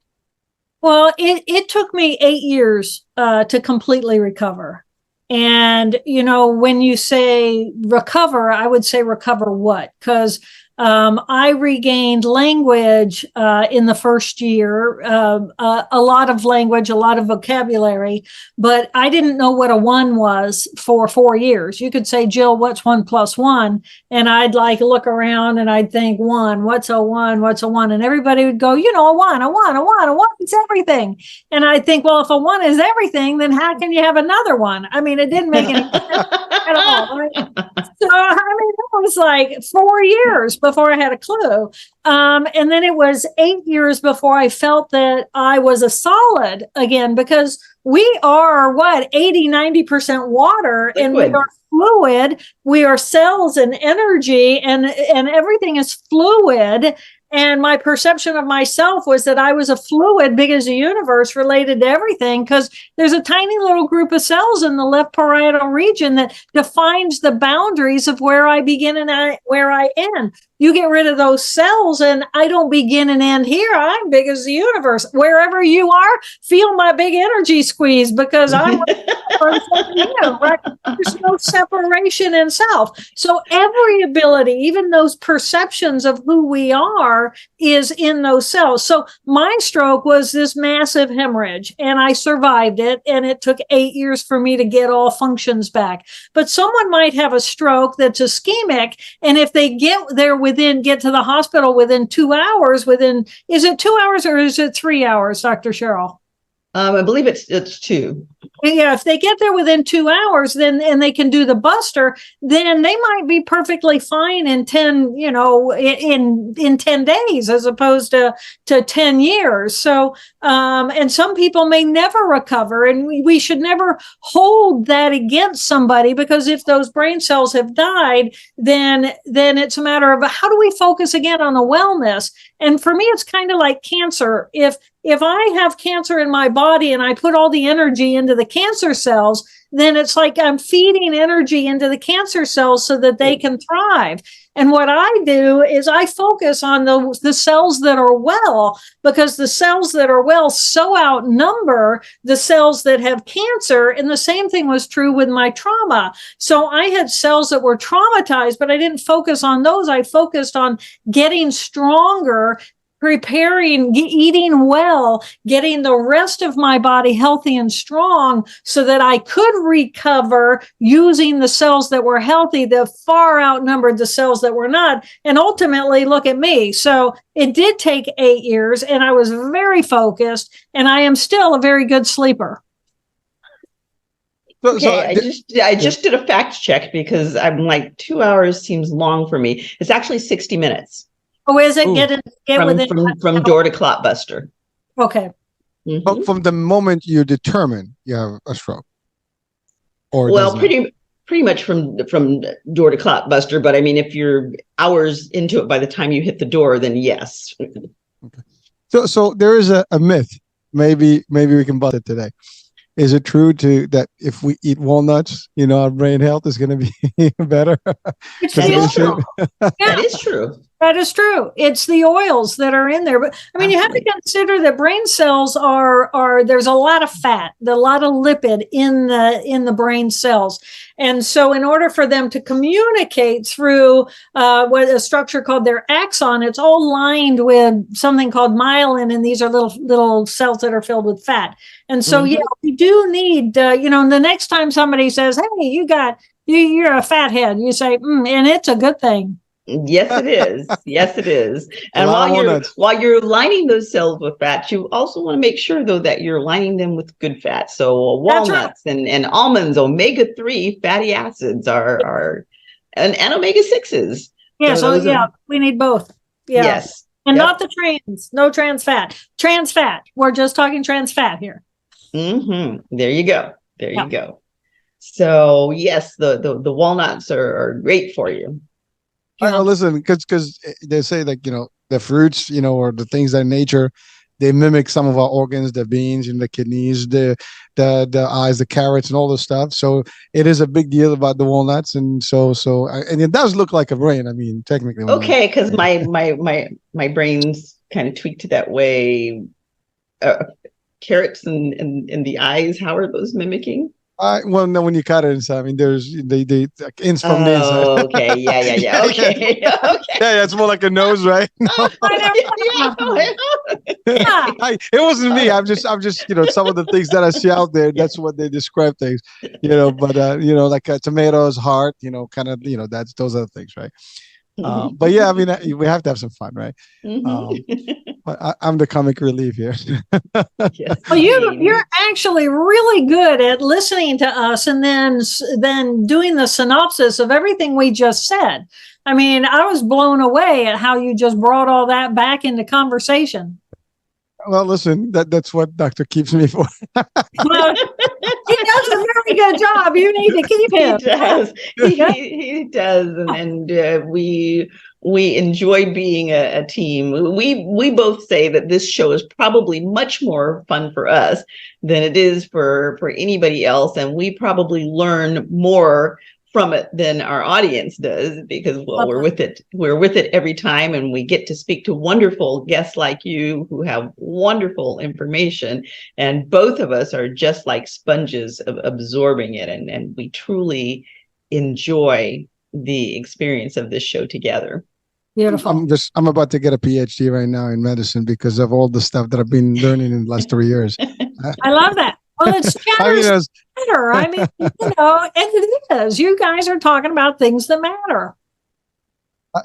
Well, it took me 8 years to completely recover. And, when you say recover, I would say recover what? Because I regained language in the first year, a lot of language, a lot of vocabulary, but I didn't know what a 1 was for 4 years. You could say, Jill, what's 1 + 1? And I'd look around and I'd think, 1, what's a 1? What's a 1? And everybody would go, a 1, it's everything. And I'd think, well, if a 1 is everything, then how can you have another 1? I mean, it didn't make any sense at all. Right? So, it was like 4 years before I had a clue. And then it was 8 years before I felt that I was a solid again, because we are 80-90% water, and we are fluid. We are cells and energy, and everything is fluid. And my perception of myself was that I was a fluid big as the universe related to everything, because there's a tiny little group of cells in the left parietal region that defines the boundaries of where I begin and where I end. You get rid of those cells and I don't begin and end here. I'm big as the universe. Wherever you are, feel my big energy squeeze, because I'm right? There's no separation in self. So every ability, even those perceptions of who we are, is in those cells. So my stroke was this massive hemorrhage, and I survived it, and it took 8 years for me to get all functions back. But someone might have a stroke that's ischemic, and if they get to the hospital within 2 hours, is it 2 hours or is it 3 hours, Dr. Cheryl? I believe it's 2. Yeah, if they get there within 2 hours, and they can do the buster, then they might be perfectly fine in 10, in 10 days as opposed to 10 years. So, and some people may never recover, and we should never hold that against somebody, because if those brain cells have died, then it's a matter of how do we focus again on the wellness. And for me, it's kind of like cancer. If I have cancer in my body and I put all the energy into the cancer cells, then it's like I'm feeding energy into the cancer cells so that they can thrive. And what I do is I focus on the cells that are well, because the cells that are well so outnumber the cells that have cancer. And the same thing was true with my trauma. So I had cells that were traumatized, but I didn't focus on those. I focused on getting stronger, preparing, eating well, getting the rest of my body healthy and strong so that I could recover using the cells that were healthy that far outnumbered the cells that were not. And ultimately, look at me. So it did take 8 years, and I was very focused, and I am still a very good sleeper. Okay, I just did a fact check, because I'm like 2 hours seems long for me. It's actually 60 minutes. Oh, is it? Get within from door to clot buster. Okay. But from the moment you determine you have a stroke, or well, pretty much from door to clot buster. But I mean, if you're hours into it by the time you hit the door, then yes. Okay. So there is a myth. Maybe we can bust it today. Is it true that if we eat walnuts, our brain health is going to be better? That is true. That is true. That is true. It's the oils that are in there. But I mean, you have to consider that brain cells are there's a lot of fat, a lot of lipid in the brain cells. And so in order for them to communicate through what a structure called their axon, it's all lined with something called myelin. And these are little cells that are filled with fat. And so, we do need, the next time somebody says, hey, you're a fathead, you say, and it's a good thing. Yes, it is. Yes, it is. And while you're lining those cells with fat, you also want to make sure, though, that you're lining them with good fat. So walnuts and almonds, omega-3 fatty acids are and omega-6s. Yeah, so we need both. Yeah. Yes. And not the no trans fat. Trans fat. We're just talking trans fat here. There you go. There you go. So yes, the walnuts are great for you. Listen, because they say the fruits, or the things that in nature, they mimic some of our organs, the beans and the kidneys, the eyes, the carrots, and all this stuff. So it is a big deal about the walnuts, and and it does look like a brain. I mean, technically. Okay, because my brain's kind of tweaked that way. Carrots and the eyes. How are those mimicking? Well, no, when you cut it inside, I mean, there's from the inside. Okay, yeah. Okay. Yeah, it's more like a nose, right? No. It wasn't me. I'm just, some of the things that I see out there. That's what they describe things, But like tomatoes, heart, kind of, those are the things, right? But yeah, I mean, we have to have some fun, right? But I'm the comic relief here. Yes. Well, you're actually really good at listening to us and then doing the synopsis of everything we just said. I mean, I was blown away at how you just brought all that back into conversation. Well, listen, that's what Doctor keeps me for. Well, he does a very good job. You need to keep him. He does. He does, and we enjoy being a team. We both say that this show is probably much more fun for us than it is for anybody else, and we probably learn more from it than our audience does, because we're with it every time, and we get to speak to wonderful guests like you who have wonderful information, and both of us are just like sponges of absorbing it, and we truly enjoy the experience of this show together. Beautiful. I'm about to get a PhD right now in medicine because of all the stuff that I've been learning in the last 3 years. I love that. Well, it's matters matter. I mean, and it is. You guys are talking about things that matter.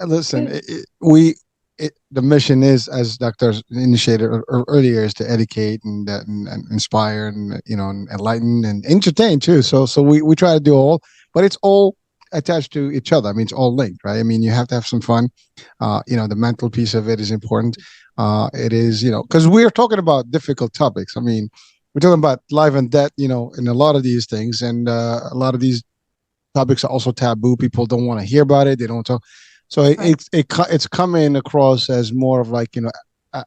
Listen, the mission is, as doctors initiated earlier, is to educate and inspire and enlighten and entertain too. So we try to do all, but it's all attached to each other. I mean, it's all linked, right? I mean, you have to have some fun. The mental piece of it is important. It is, because we're talking about difficult topics. I mean, we're talking about life and death, in a lot of these things, and a lot of these topics are also taboo. People don't want to hear about it. They don't talk. So it's coming across as more of like,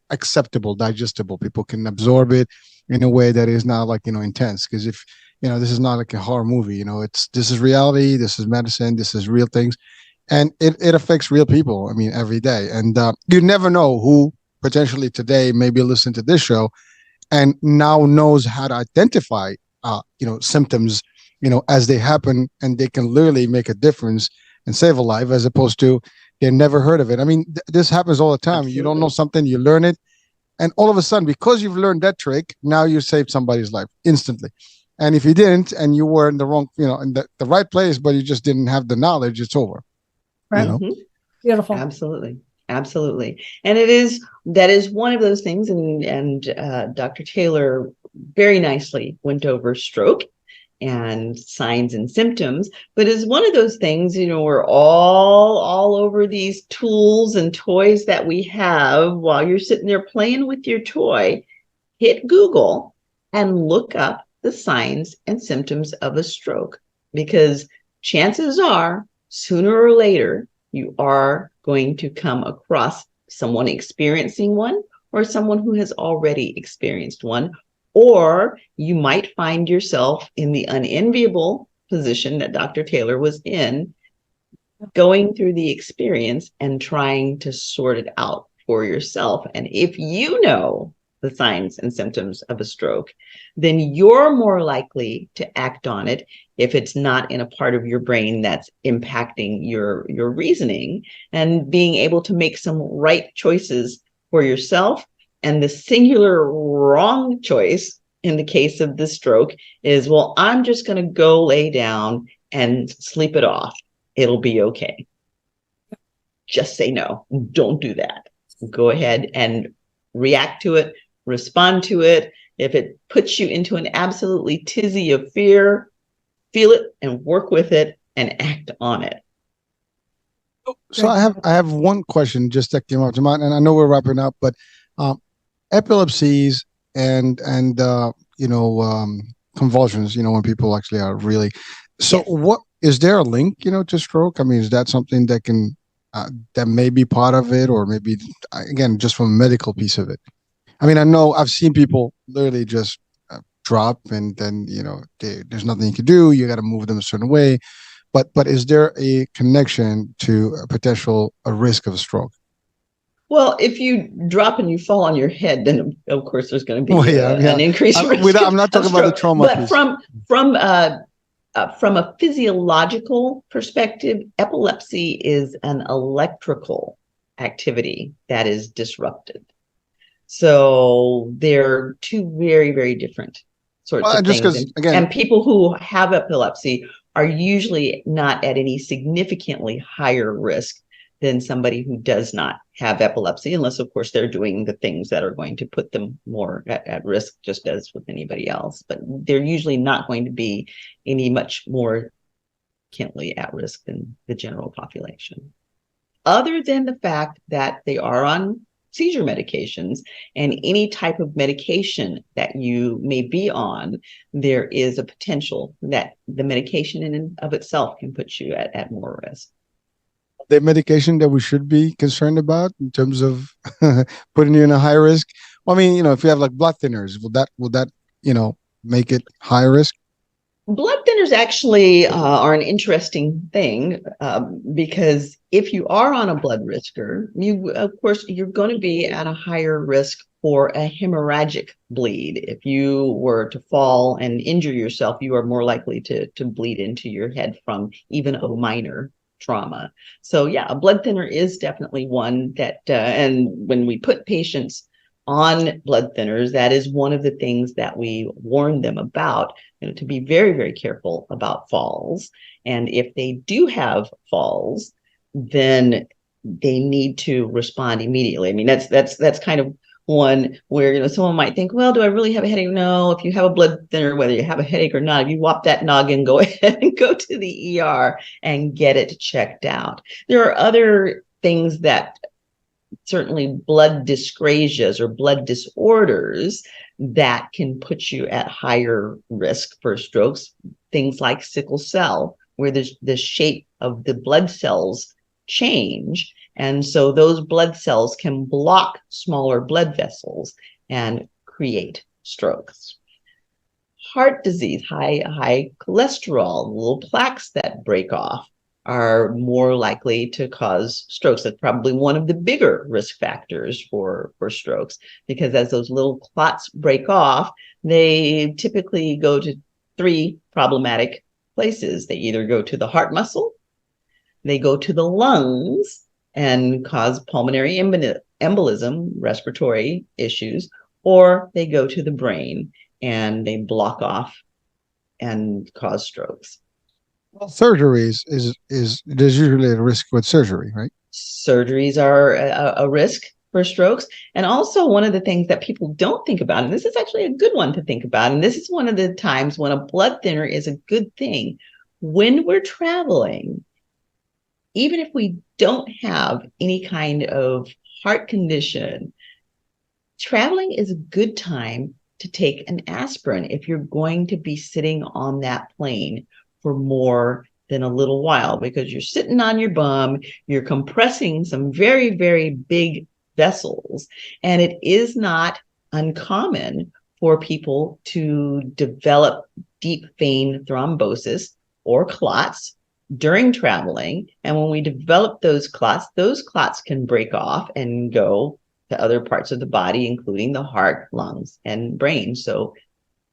acceptable, digestible. People can absorb it in a way that is not like, intense. Because if, this is not like a horror movie, this is reality. This is medicine. This is real things. And it affects real people. I mean, every day. And you never know who potentially today maybe listen to this show and now knows how to identify, symptoms, as they happen, and they can literally make a difference and save a life, as opposed to they never heard of it. I mean, this happens all the time. Absolutely. You don't know something, you learn it, and all of a sudden, because you've learned that trick, now you saved somebody's life instantly. And if you didn't, and you were in the wrong, in the right place, but you just didn't have the knowledge, it's over. Right. Beautiful. Absolutely. And that is one of those things. And Dr. Taylor very nicely went over stroke and signs and symptoms, but is one of those things, we're all over these tools and toys that we have. While you're sitting there playing with your toy, hit Google and look up the signs and symptoms of a stroke, because chances are sooner or later you are going to come across someone experiencing one or someone who has already experienced one, or you might find yourself in the unenviable position that Dr. Taylor was in, going through the experience and trying to sort it out for yourself. And if you know the signs and symptoms of a stroke, then you're more likely to act on it if it's not in a part of your brain that's impacting your reasoning, and being able to make some right choices for yourself. And the singular wrong choice in the case of the stroke is, well, I'm just going to go lay down and sleep it off. It'll be okay. Just say no. Don't do that. Go ahead and react to it, respond to it. If it puts you into an absolutely tizzy of fear, feel it and work with it and act on it. So I have one question just that came up to mind, and I know we're wrapping up, but epilepsies and convulsions, when people actually are really. So Yes. what is there a link, to stroke? I mean, is that something that can that may be part of it, or maybe again just from a medical piece of it? I mean, I know I've seen people literally just drop, and then there's nothing you can do. You got to move them a certain way. But is there a connection to a risk of a stroke? Well, if you drop and you fall on your head, then of course there's going to be an increased risk. I'm not talking about the trauma but piece. From a physiological perspective, epilepsy is an electrical activity that is disrupted. So they're two very, very different sorts of things. And people who have epilepsy are usually not at any significantly higher risk than somebody who does not have epilepsy, unless, of course, they're doing the things that are going to put them more at risk, just as with anybody else. But they're usually not going to be any much more significantly at risk than the general population, other than the fact that they are on seizure medications, and any type of medication that you may be on, there is a potential that the medication in and of itself can put you at more risk. The medication that we should be concerned about in terms of putting you in a high risk? Well, I mean, if you have like blood thinners, will that make it high risk? Blood thinners actually are an interesting thing, because if you are on a blood risker, you're going to be at a higher risk for a hemorrhagic bleed. If you were to fall and injure yourself, you are more likely to bleed into your head from even a minor trauma. So yeah, a blood thinner is definitely one that, and when we put patients on blood thinners, that is one of the things that we warn them about, to be very, very careful about falls. And if they do have falls, then they need to respond immediately. I mean, that's kind of one where, someone might think, well, do I really have a headache? No, if you have a blood thinner, whether you have a headache or not, if you whop that noggin, go ahead and go to the ER and get it checked out. There are other things that certainly blood dyscrasias or blood disorders that can put you at higher risk for strokes. Things like sickle cell, where the shape of the blood cells change. And so those blood cells can block smaller blood vessels and create strokes. Heart disease, high cholesterol, little plaques that break off are more likely to cause strokes. That's probably one of the bigger risk factors for strokes, because as those little clots break off, they typically go to three problematic places. They either go to the heart muscle, they go to the lungs and cause pulmonary embolism, respiratory issues, or they go to the brain and they block off and cause strokes. Well, surgeries there's usually a risk with surgery, right? Surgeries are a risk for strokes. And also one of the things that people don't think about, and this is actually a good one to think about, and this is one of the times when a blood thinner is a good thing. When we're traveling, even if we don't have any kind of heart condition, traveling is a good time to take an aspirin if you're going to be sitting on that plane for more than a little while, because you're sitting on your bum, you're compressing some very, very big vessels, and it is not uncommon for people to develop deep vein thrombosis or clots during traveling. And when we develop those clots can break off and go to other parts of the body, including the heart, lungs, and brain. So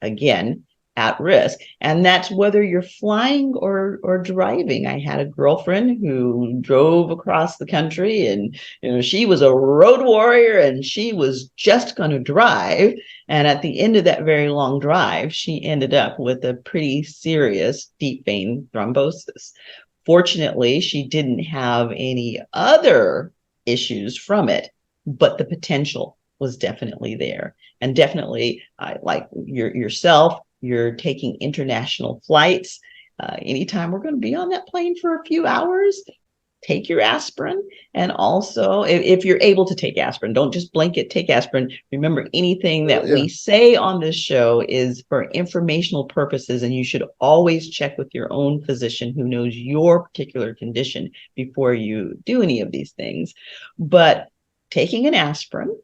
again, at risk. And that's whether you're flying or driving. I had a girlfriend who drove across the country, and she was a road warrior, and she was just going to drive. And at the end of that very long drive, she ended up with a pretty serious deep vein thrombosis. Fortunately, she didn't have any other issues from it, but the potential was definitely there. And definitely, like yourself, you're taking international flights. Anytime we're going to be on that plane for a few hours, take your aspirin. And also, if you're able to take aspirin, don't just blanket take aspirin. Remember, anything that we say on this show is for informational purposes, and you should always check with your own physician who knows your particular condition before you do any of these things. But taking an aspirin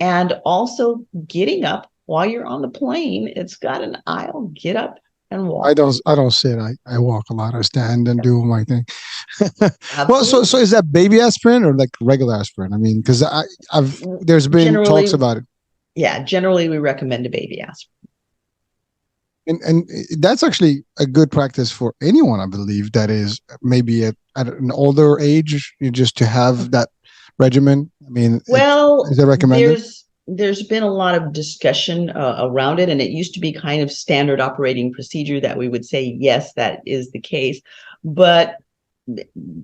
and also getting up while you're on the plane, it's got an aisle. Get up and walk. I don't sit. I walk a lot. I stand and do my thing. Well, so is that baby aspirin or like regular aspirin? I mean, because there's been talks about it. Yeah, generally we recommend a baby aspirin. And that's actually a good practice for anyone, I believe, that is maybe at an older age, just to have that regimen. I mean, well, is that recommended? There's been a lot of discussion around it, and it used to be kind of standard operating procedure that we would say, yes, that is the case. But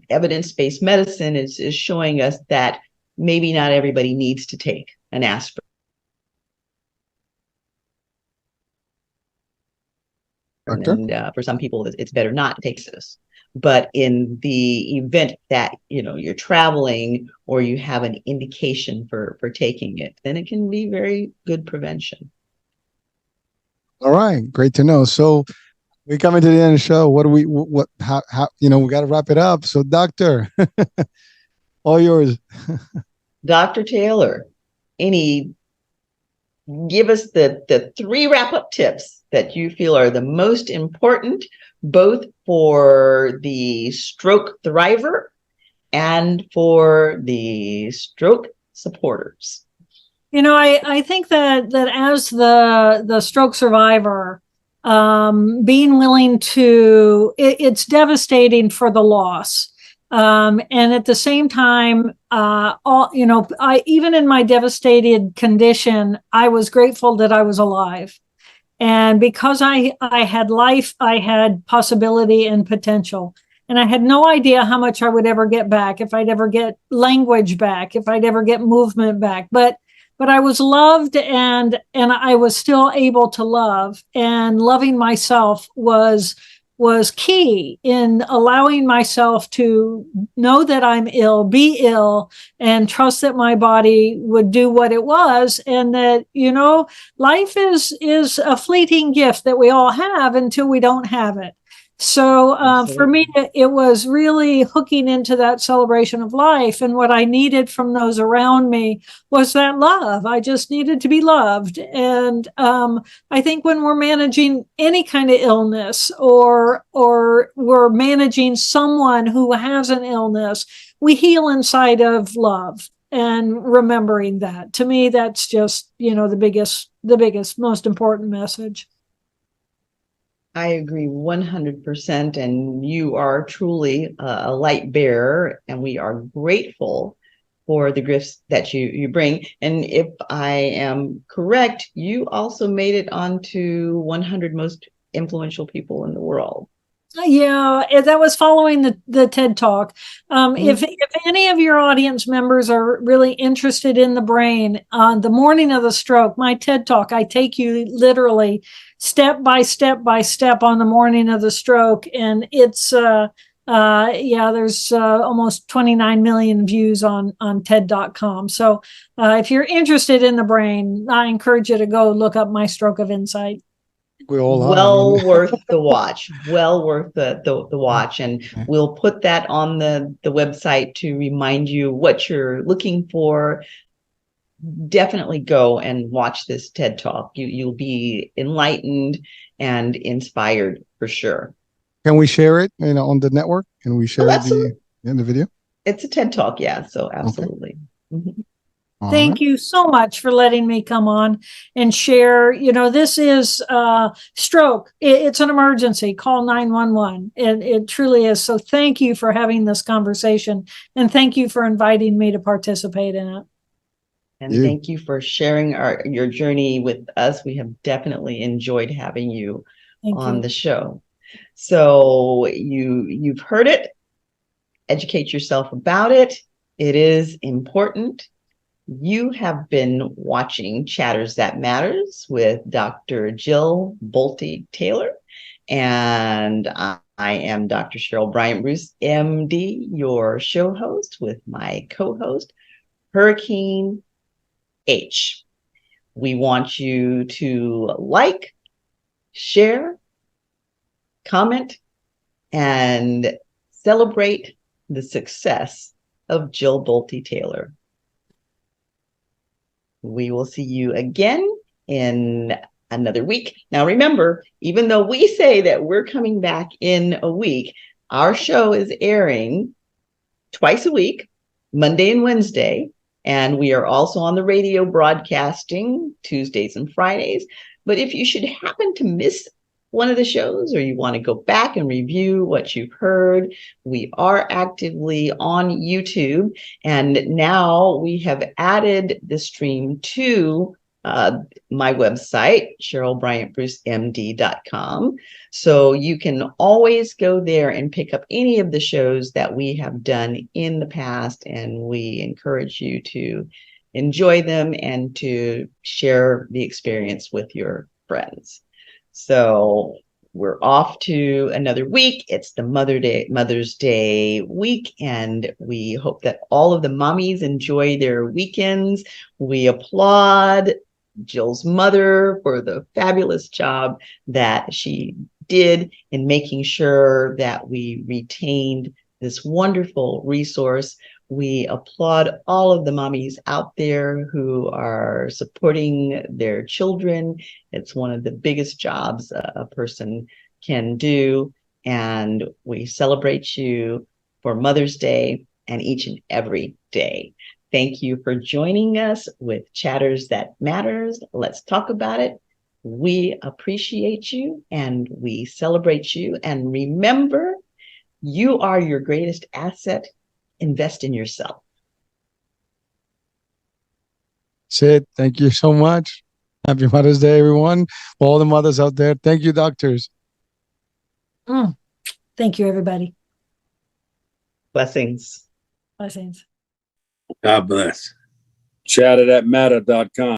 evidence-based medicine is showing us that maybe not everybody needs to take an aspirin. Doctor? And for some people, it's better not to take this. But in the event that you're traveling or you have an indication for taking it, then it can be very good prevention. All right, great to know. So we're coming to the end of the show. How we got to wrap it up. So, doctor, all yours. Dr. Taylor, give us the 3 wrap-up tips that you feel are the most important, both for the stroke thriver and for the stroke supporters. I think that as the stroke survivor, being willing to, it's devastating for the loss. And at the same time, even in my devastated condition, I was grateful that I was alive. And because I had life, I had possibility and potential. And I had no idea how much I would ever get back, if I'd ever get language back, if I'd ever get movement back. But I was loved, and I was still able to love. And loving myself was key in allowing myself to know that I'm ill, be ill, and trust that my body would do what it was. And that, life is a fleeting gift that we all have until we don't have it. So for me, it was really hooking into that celebration of life. And what I needed from those around me was that love. I just needed to be loved. And I think when we're managing any kind of illness or we're managing someone who has an illness, we heal inside of love. And remembering that, to me, that's just, the biggest, most important message. I agree 100%, and you are truly a light bearer, and we are grateful for the gifts that you bring. And if I am correct, you also made it onto 100 most influential people in the world. Yeah, that was following the TED Talk. If any of your audience members are really interested in the brain, on the morning of the stroke, my TED Talk, I take you literally step by step by step on the morning of the stroke, and it's Yeah, there's almost 29 million views on TED.com. So if you're interested in the brain, I encourage you to go look up My Stroke of Insight. We all are. Well worth the watch. Well worth the watch. And Yeah. we'll put that on the website to remind you what you're looking for. Definitely go and watch this TED Talk. You'll be enlightened and inspired for sure. Can we share it, on the network? Can we share absolutely. the video? It's a TED Talk, yeah. So absolutely. Okay. Thank you so much for letting me come on and share. This is stroke. It's an emergency. Call 911. It truly is. So thank you for having this conversation, and thank you for inviting me to participate in it. And thank you for sharing your journey with us. We have definitely enjoyed having you on the show. So you've heard it. Educate yourself about it. It is important. You have been watching Chatters That Matters with Dr. Jill Bolte Taylor, and I am Dr. Cheryl Bryant Bruce, MD, your show host, with my co-host, Hurricane H. We want you to like, share, comment, and celebrate the success of Jill Bolte Taylor. We will see you again in another week. Now, remember, even though we say that we're coming back in a week, our show is airing twice a week, Monday and Wednesday. And we are also on the radio broadcasting Tuesdays and Fridays. But if you should happen to miss one of the shows, or you want to go back and review what you've heard, we are actively on YouTube. And now we have added the stream to my website, CherylBryantBruceMD.com. So you can always go there and pick up any of the shows that we have done in the past. And we encourage you to enjoy them and to share the experience with your friends. So we're off to another week. It's the Mother's Day week, and we hope that all of the mommies enjoy their weekends. We applaud Jill's mother for the fabulous job that she did in making sure that we retained this wonderful resource. We applaud all of the mommies out there who are supporting their children. It's one of the biggest jobs a person can do. And we celebrate you for Mother's Day and each and every day. Thank you for joining us with Chatters That Matters. Let's talk about it. We appreciate you and we celebrate you. And remember, you are your greatest asset. Invest in yourself. Sid, thank you so much. Happy Mother's Day, everyone. For all the mothers out there, thank you, doctors. Thank you, everybody. Blessings. Blessings. God bless. Chatterthatmatter.com.